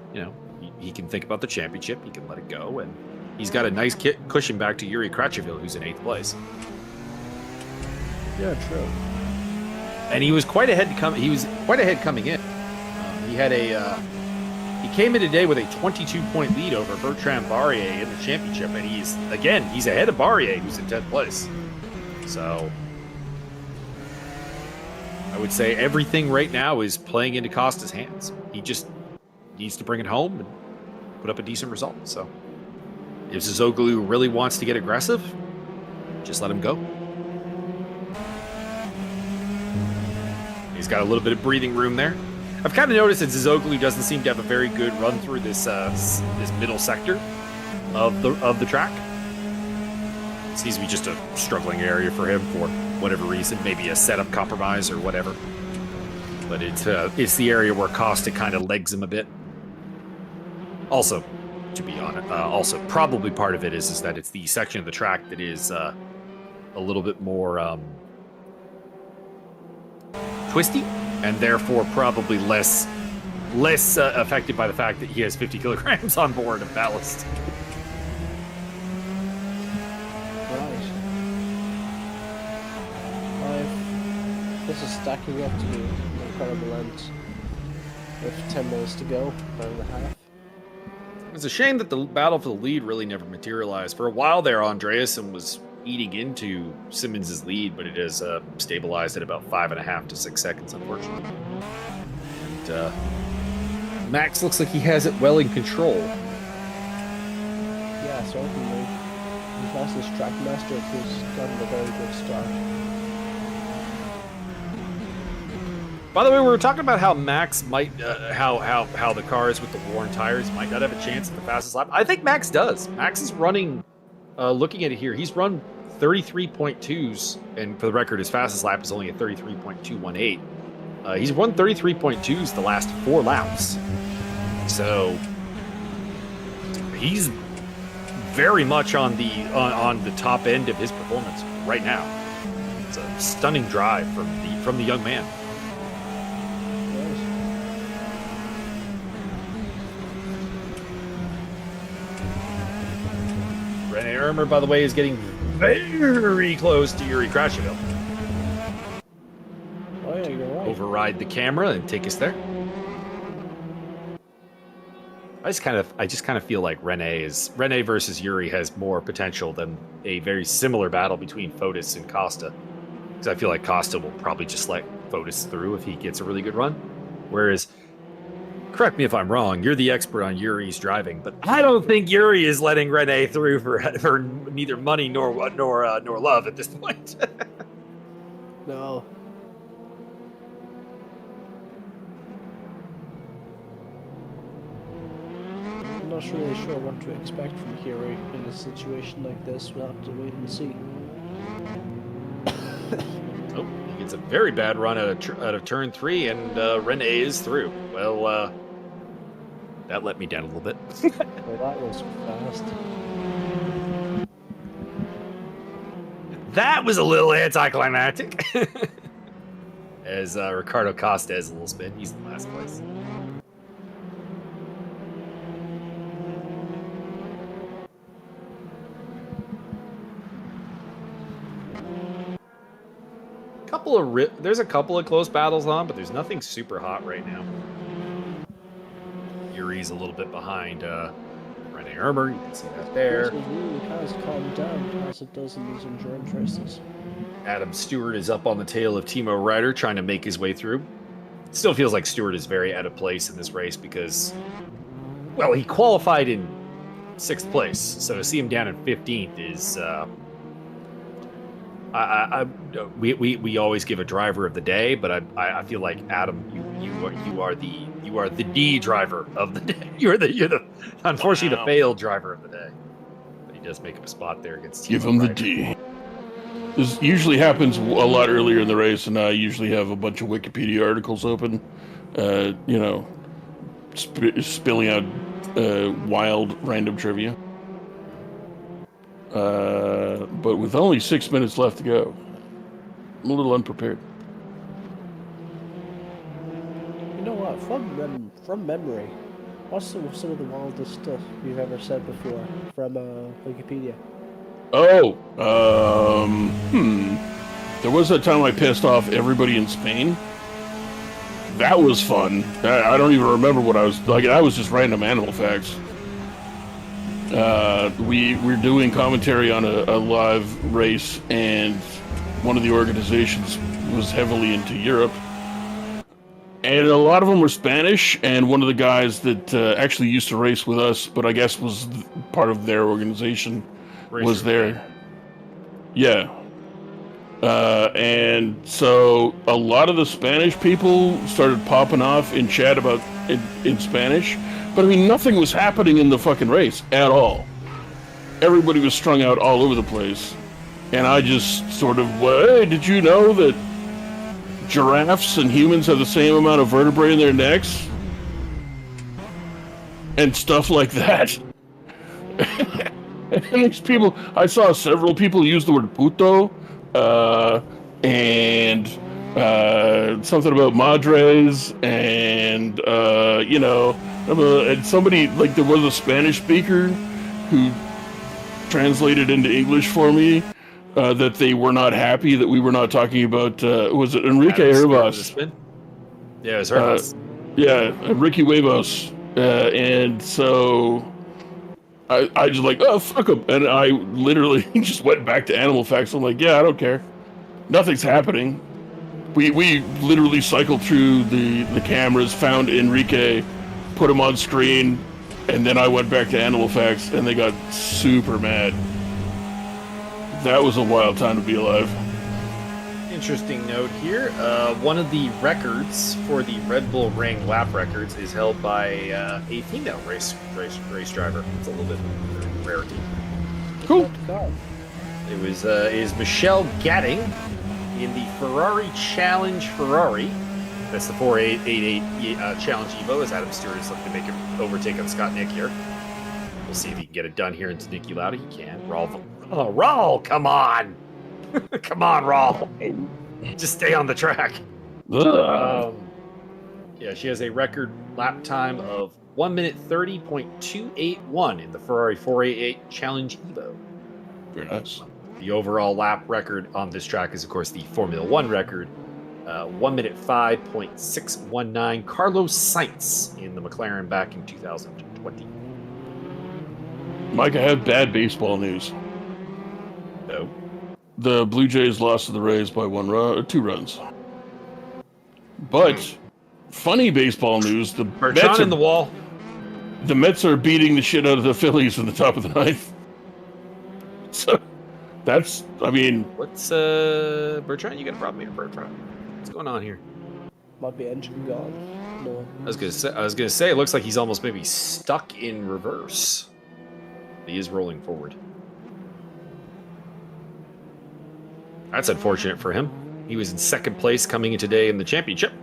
he can think about the championship. He can let it go. And he's got a nice cushion back to Yuri Kracheville, who's in 8th place. Yeah, true. And he was quite ahead coming in. He came in today with a 22-point lead over Bertrand Barrier in the championship, and he's ahead of Barrier, who's in 10th place. So I would say everything right now is playing into Costa's hands. He just needs to bring it home and put up a decent result. So if Zoglu really wants to get aggressive, just let him go. He's got a little bit of breathing room there. I've kind of noticed that Zoglu doesn't seem to have a very good run through this middle sector of the track. It seems to be just a struggling area for him for whatever reason, maybe a setup compromise or whatever. But it's the area where Costa kind of legs him a bit. Also, to be honest, probably part of it is that it's the section of the track that is a little bit more twisty, and therefore probably less affected by the fact that he has 50 kilograms on board of ballast. Right. This is stacking up to be an incredible end. With 10 minutes to go, 9.5. It's a shame that the battle for the lead really never materialized. For a while there, Andreasen was eating into Simmons' lead, but it has stabilized at about 5.5 to 6 seconds, unfortunately. And Max looks like he has it well in control. Yeah, certainly. The fastest track master has gotten a very good start. By the way, we were talking about how Max might, how the cars with the worn tires might not have a chance at the fastest lap. I think Max does. Max is running, looking at it here, he's run 33.2s, and for the record, his fastest lap is only a 33.218. He's run 33.2s the last 4 laps. So he's very much on the top end of his performance right now. It's a stunning drive from the young man. Rene Ermer, by the way, is getting very close to Yuri Krasheville. Oh yeah, you're right. Override the camera and take us there. I just kind of feel like Rene versus Yuri has more potential than a very similar battle between Fotis and Costa. Because I feel like Costa will probably just let Fotis through if he gets a really good run. Whereas, correct me if I'm wrong, you're the expert on Yuri's driving, but I don't think Yuri is letting Rene through for neither money nor love at this point. No. I'm not really sure what to expect from Yuri in a situation like this. We'll have to wait and see. Oh, he gets a very bad run out of turn 3, and Rene is through. Well, that let me down a little bit. Well, that was fast. That was a little anticlimactic. As Ricardo Costa has a little spin. He's in last place. There's a couple of close battles on, but there's nothing super hot right now. Yuri's a little bit behind Rene Ermer. You can see that there. It really has calmed down as it does in these endurance races. Adam Stewart is up on the tail of Timo Ryder, trying to make his way through. It still feels like Stewart is very out of place in this race because, well, he qualified in 6th place, so to see him down in 15th is. We always give a driver of the day, but I feel like Adam, you are the D driver of the day. You're the unfortunately the failed driver of the day. But he does make up a spot there against. Give him the D. This usually happens a lot earlier in the race, and I usually have a bunch of Wikipedia articles open, spilling out wild random trivia. But with only 6 minutes left to go, I'm a little unprepared. You know what? From memory, what's some of the wildest stuff you've ever said before from Wikipedia? Oh, there was that time I pissed off everybody in Spain. That was fun. I don't even remember what I was like. I was just random animal facts. We're doing commentary on a live race, and one of the organizations was heavily into Europe, and a lot of them were Spanish, and one of the guys that actually used to race with us, but I guess was part of their organization, was there. Yeah. And so a lot of the Spanish people started popping off in chat about in Spanish. But I mean, nothing was happening in the fucking race at all. Everybody was strung out all over the place. And I just sort of, hey, did you know that giraffes and humans have the same amount of vertebrae in their necks? And stuff like that. And these people, I saw several people use the word puto, and something about madres, and, and somebody, like, there was a Spanish speaker who translated into English for me that they were not happy that we were not talking about, was it Enrique Hervas? Yeah, it was Hervas. Yeah, Ricky Huevos. And so I just like, oh, fuck them. And I literally just went back to Animal Facts. I'm like, yeah, I don't care. Nothing's happening. We literally cycled through the cameras, found Enrique, put him on screen, and then I went back to Animal Facts, and they got super mad. That was a wild time to be alive. Interesting note here. One of the records for the Red Bull Ring lap records is held by a female race driver. It's a little bit of a rarity. Cool. It was is Michelle Gatting in the Ferrari Challenge Ferrari. That's the 4888 Challenge Evo, as Adam Stewart is looking to make an overtake on Scott Nick here. We'll see if he can get it done here into Nicky Lauda. He can. Raul, come on! Come on, Raul. Just stay on the track. Yeah, she has a record lap time of 1 minute 30.281 in the Ferrari 488 Challenge Evo. Very nice. The overall lap record on this track is, of course, the Formula One record. 1 minute 5.619. Carlos Sainz in the McLaren back in 2020. Mike, I have bad baseball news. No. The Blue Jays lost to the Rays by 2 runs. But funny baseball news: the Mets in the wall. The Mets are beating the shit out of the Phillies in the top of the ninth. So that's, I mean, What's Bertrand? You got a problem here, Bertrand? What's going on here? Might be engine gone. No. I was gonna say. It looks like he's almost maybe stuck in reverse. He is rolling forward. That's unfortunate for him. He was in second place coming in today in the championship.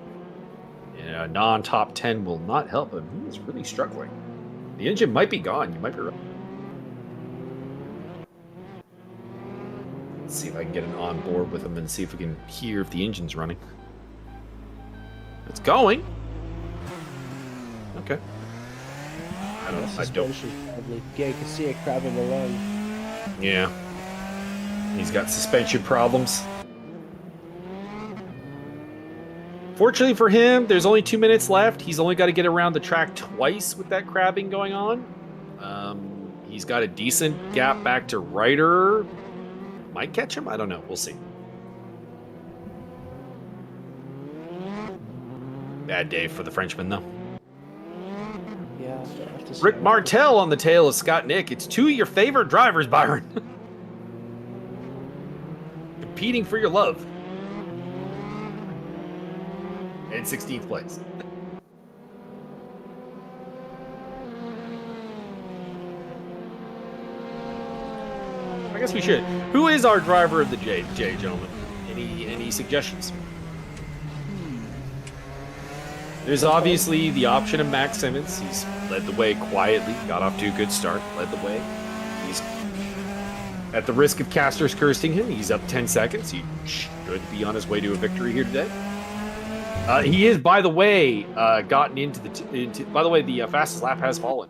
And a non-top 10 will not help him. He is really struggling. The engine might be gone. You might be right. Let's see if I can get an on board with him and see if we can hear if the engine's running. It's going. Okay. I don't know. I don't. Probably. Yeah, you can see it crabbing along. Yeah. He's got suspension problems. Fortunately for him, there's only 2 minutes left. He's only got to get around the track twice with that crabbing going on. He's got a decent gap back to Ryder. Might catch him. I don't know. We'll see. Bad day for the Frenchman, though. Yeah, I have to see Rick it. Martel on the tail of Scott Nick. It's 2 of your favorite drivers, Byron. Competing for your love. And 16th place. I guess we should. Who is our driver of the J, gentlemen? Any suggestions? There's obviously the option of Max Simmons. He's led the way quietly, got off to a good start, led the way. He's at the risk of casters cursing him. He's up 10 seconds. He should be on his way to a victory here today. He is, by the way, gotten into the. By the way, the fastest lap has fallen.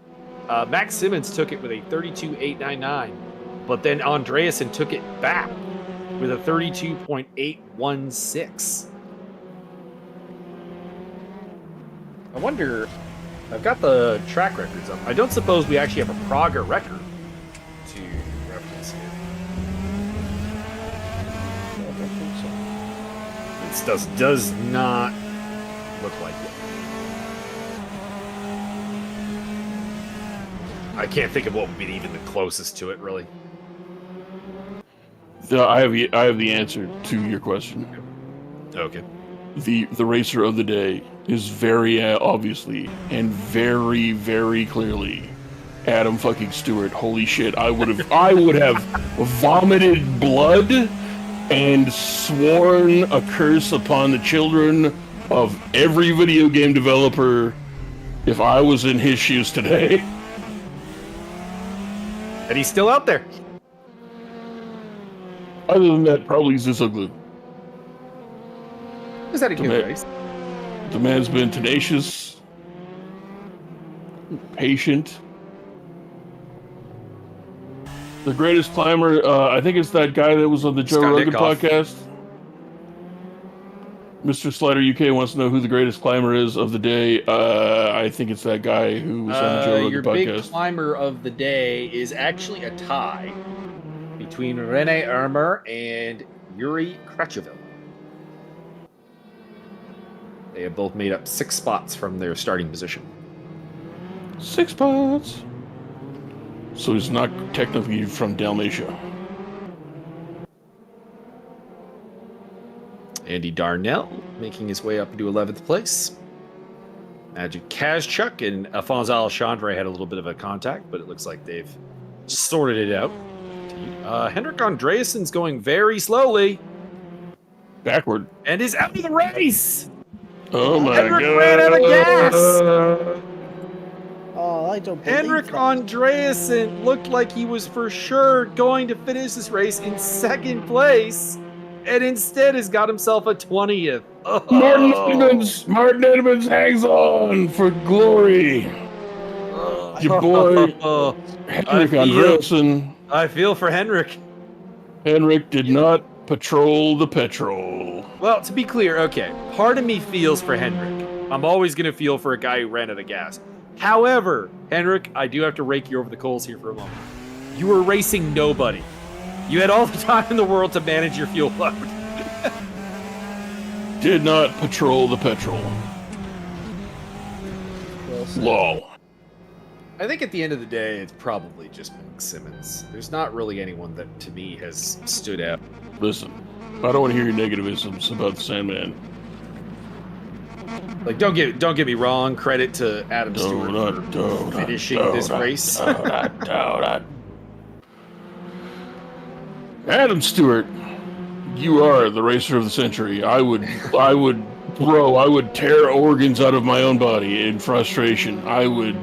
Max Simmons took it with a 32.899, but then Andreasen took it back with a 32.816. I wonder. I've got the track records up. I don't suppose we actually have a Praga record to reference here. I don't think so. It does not look like it. I can't think of what would be even the closest to it, really. I have the answer to your question. Okay. The racer of the day is very obviously and very, very clearly Adam fucking Stewart. Holy shit! I would have vomited blood and sworn a curse upon the children of every video game developer if I was in his shoes today. And he's still out there. Other than that, probably Zizoglu. Is that a good race? The man's been tenacious, patient. The greatest climber, I think it's that guy that was on the Joe Scott Rogan Dickoff. podcast. Mr. Slider UK wants to know who the greatest climber is of the day. I think it's that guy who was on the Joe Rogan Your podcast. big climber of the day is actually a tie between Rene Ermer and Yuri Kracheville. They have both made up 6 spots from their starting position. 6 spots. So he's not technically from Dalmatia. Andy Darnell making his way up into 11th place. Magic Kazchuk and Alphonse Alexandre had a little bit of a contact, but it looks like they've sorted it out. Henrik Andreassen's going very slowly. Backward. And is out of the race! Oh my Henrik god. ran out of gas! Oh, I don't believe Henrik that. Andreassen looked like he was for sure going to finish this race in 2nd place, and instead has got himself a 20th. Oh. Martin Edmonds hangs on for glory. Your boy, Henrik Andreassen. I feel for Henrik. Henrik did not patrol the petrol. Well, to be clear, okay, part of me feels for Henrik. I'm always going to feel for a guy who ran out of gas. However, Henrik, I do have to rake you over the coals here for a moment. You were racing nobody. You had all the time in the world to manage your fuel load. Did not patrol the petrol. Well said. Lol. I think at the end of the day, it's probably just Max Simmons. There's not really anyone that, to me, has stood out. Listen, I don't want to hear your negativisms about the Sandman. Like, don't get me wrong. Credit to Adam Stewart for finishing this race. Adam Stewart, you are the racer of the century. I would tear organs out of my own body in frustration. I would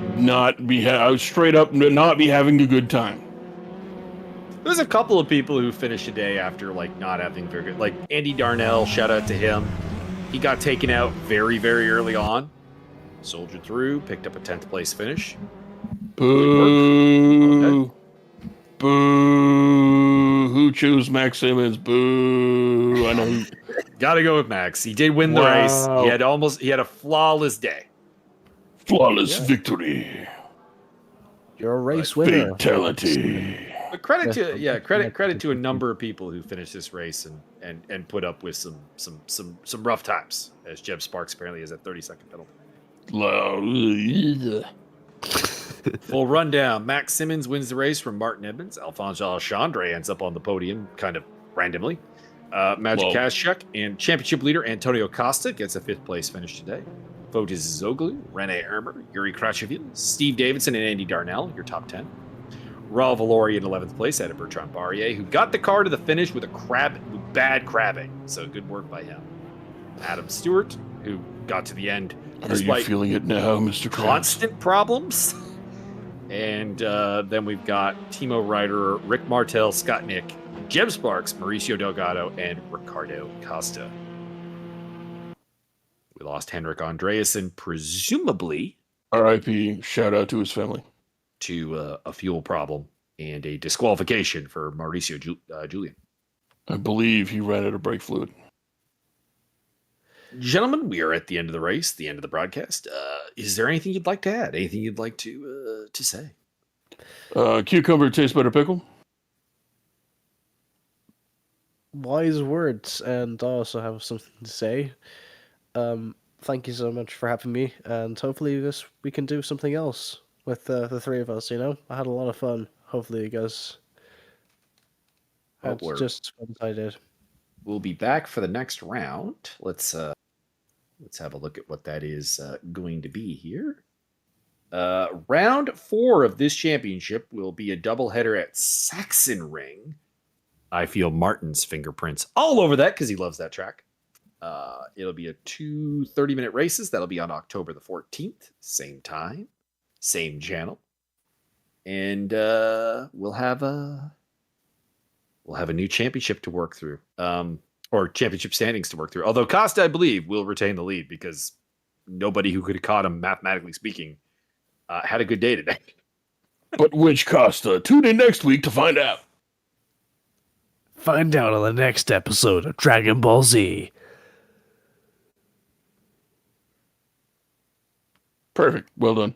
straight up not be having a good time. There's a couple of people who finished a day after not having very good. Like Andy Darnell, shout out to him. He got taken out very, very early on. Soldiered through, picked up a 10th place finish. Boo. Okay. Boo. Who chose Max Simmons? Boo. I know who. Gotta go with Max. He did win the race. He had a flawless day. Flawless victory. You're a race winner. Fatality. But credit to a number of people who finished this race and put up with some rough times, as Jeb Sparks apparently is at 30-second penalty. Full rundown. Max Simmons wins the race from Martin Edmonds. Alphonse Alexandre ends up on the podium kind of randomly. Magic Kazchuk and championship leader Antonio Costa gets a 5th place finish today. Fotis Zoglu, Rene Ermer, Yuri Kracheville, Steve Davidson, and Andy Darnell, your top 10. Raul Valori in 11th place out of Bertrand Barrier, who got the car to the finish with bad crabbing. So good work by him. Adam Stewart, who got to the end despite you feeling it now, Mr. constant problems. And then we've got Timo Ryder, Rick Martel, Scott Nick, Jeb Sparks, Mauricio Delgado, and Ricardo Costa. We lost Henrik Andreassen, presumably. R.I.P. Shout out to his family. To a fuel problem and a disqualification for Mauricio Julian. I believe he ran out of brake fluid. Gentlemen, we are at the end of the race, the end of the broadcast. Is there anything you'd like to add? Anything you'd like to say? Cucumber tastes better pickle. Wise words, and I also have something to say. Thank you so much for having me, and hopefully we can do something else with the three of us. I had a lot of fun. Hopefully you guys had just as fun as I did. We'll be back for the next round. Let's have a look at what that is going to be here. Round 4 of this championship will be a doubleheader at Sachsenring. I feel Martin's fingerprints all over that because he loves that track. It'll be 2 30-minute races. That'll be on October the 14th. Same time, same channel. And we'll have a new championship to work through. Or championship standings to work through. Although Costa, I believe, will retain the lead because nobody who could have caught him, mathematically speaking, had a good day today. But which Costa? Tune in next week to find out. Find out on the next episode of Dragon Ball Z. Perfect. Well done.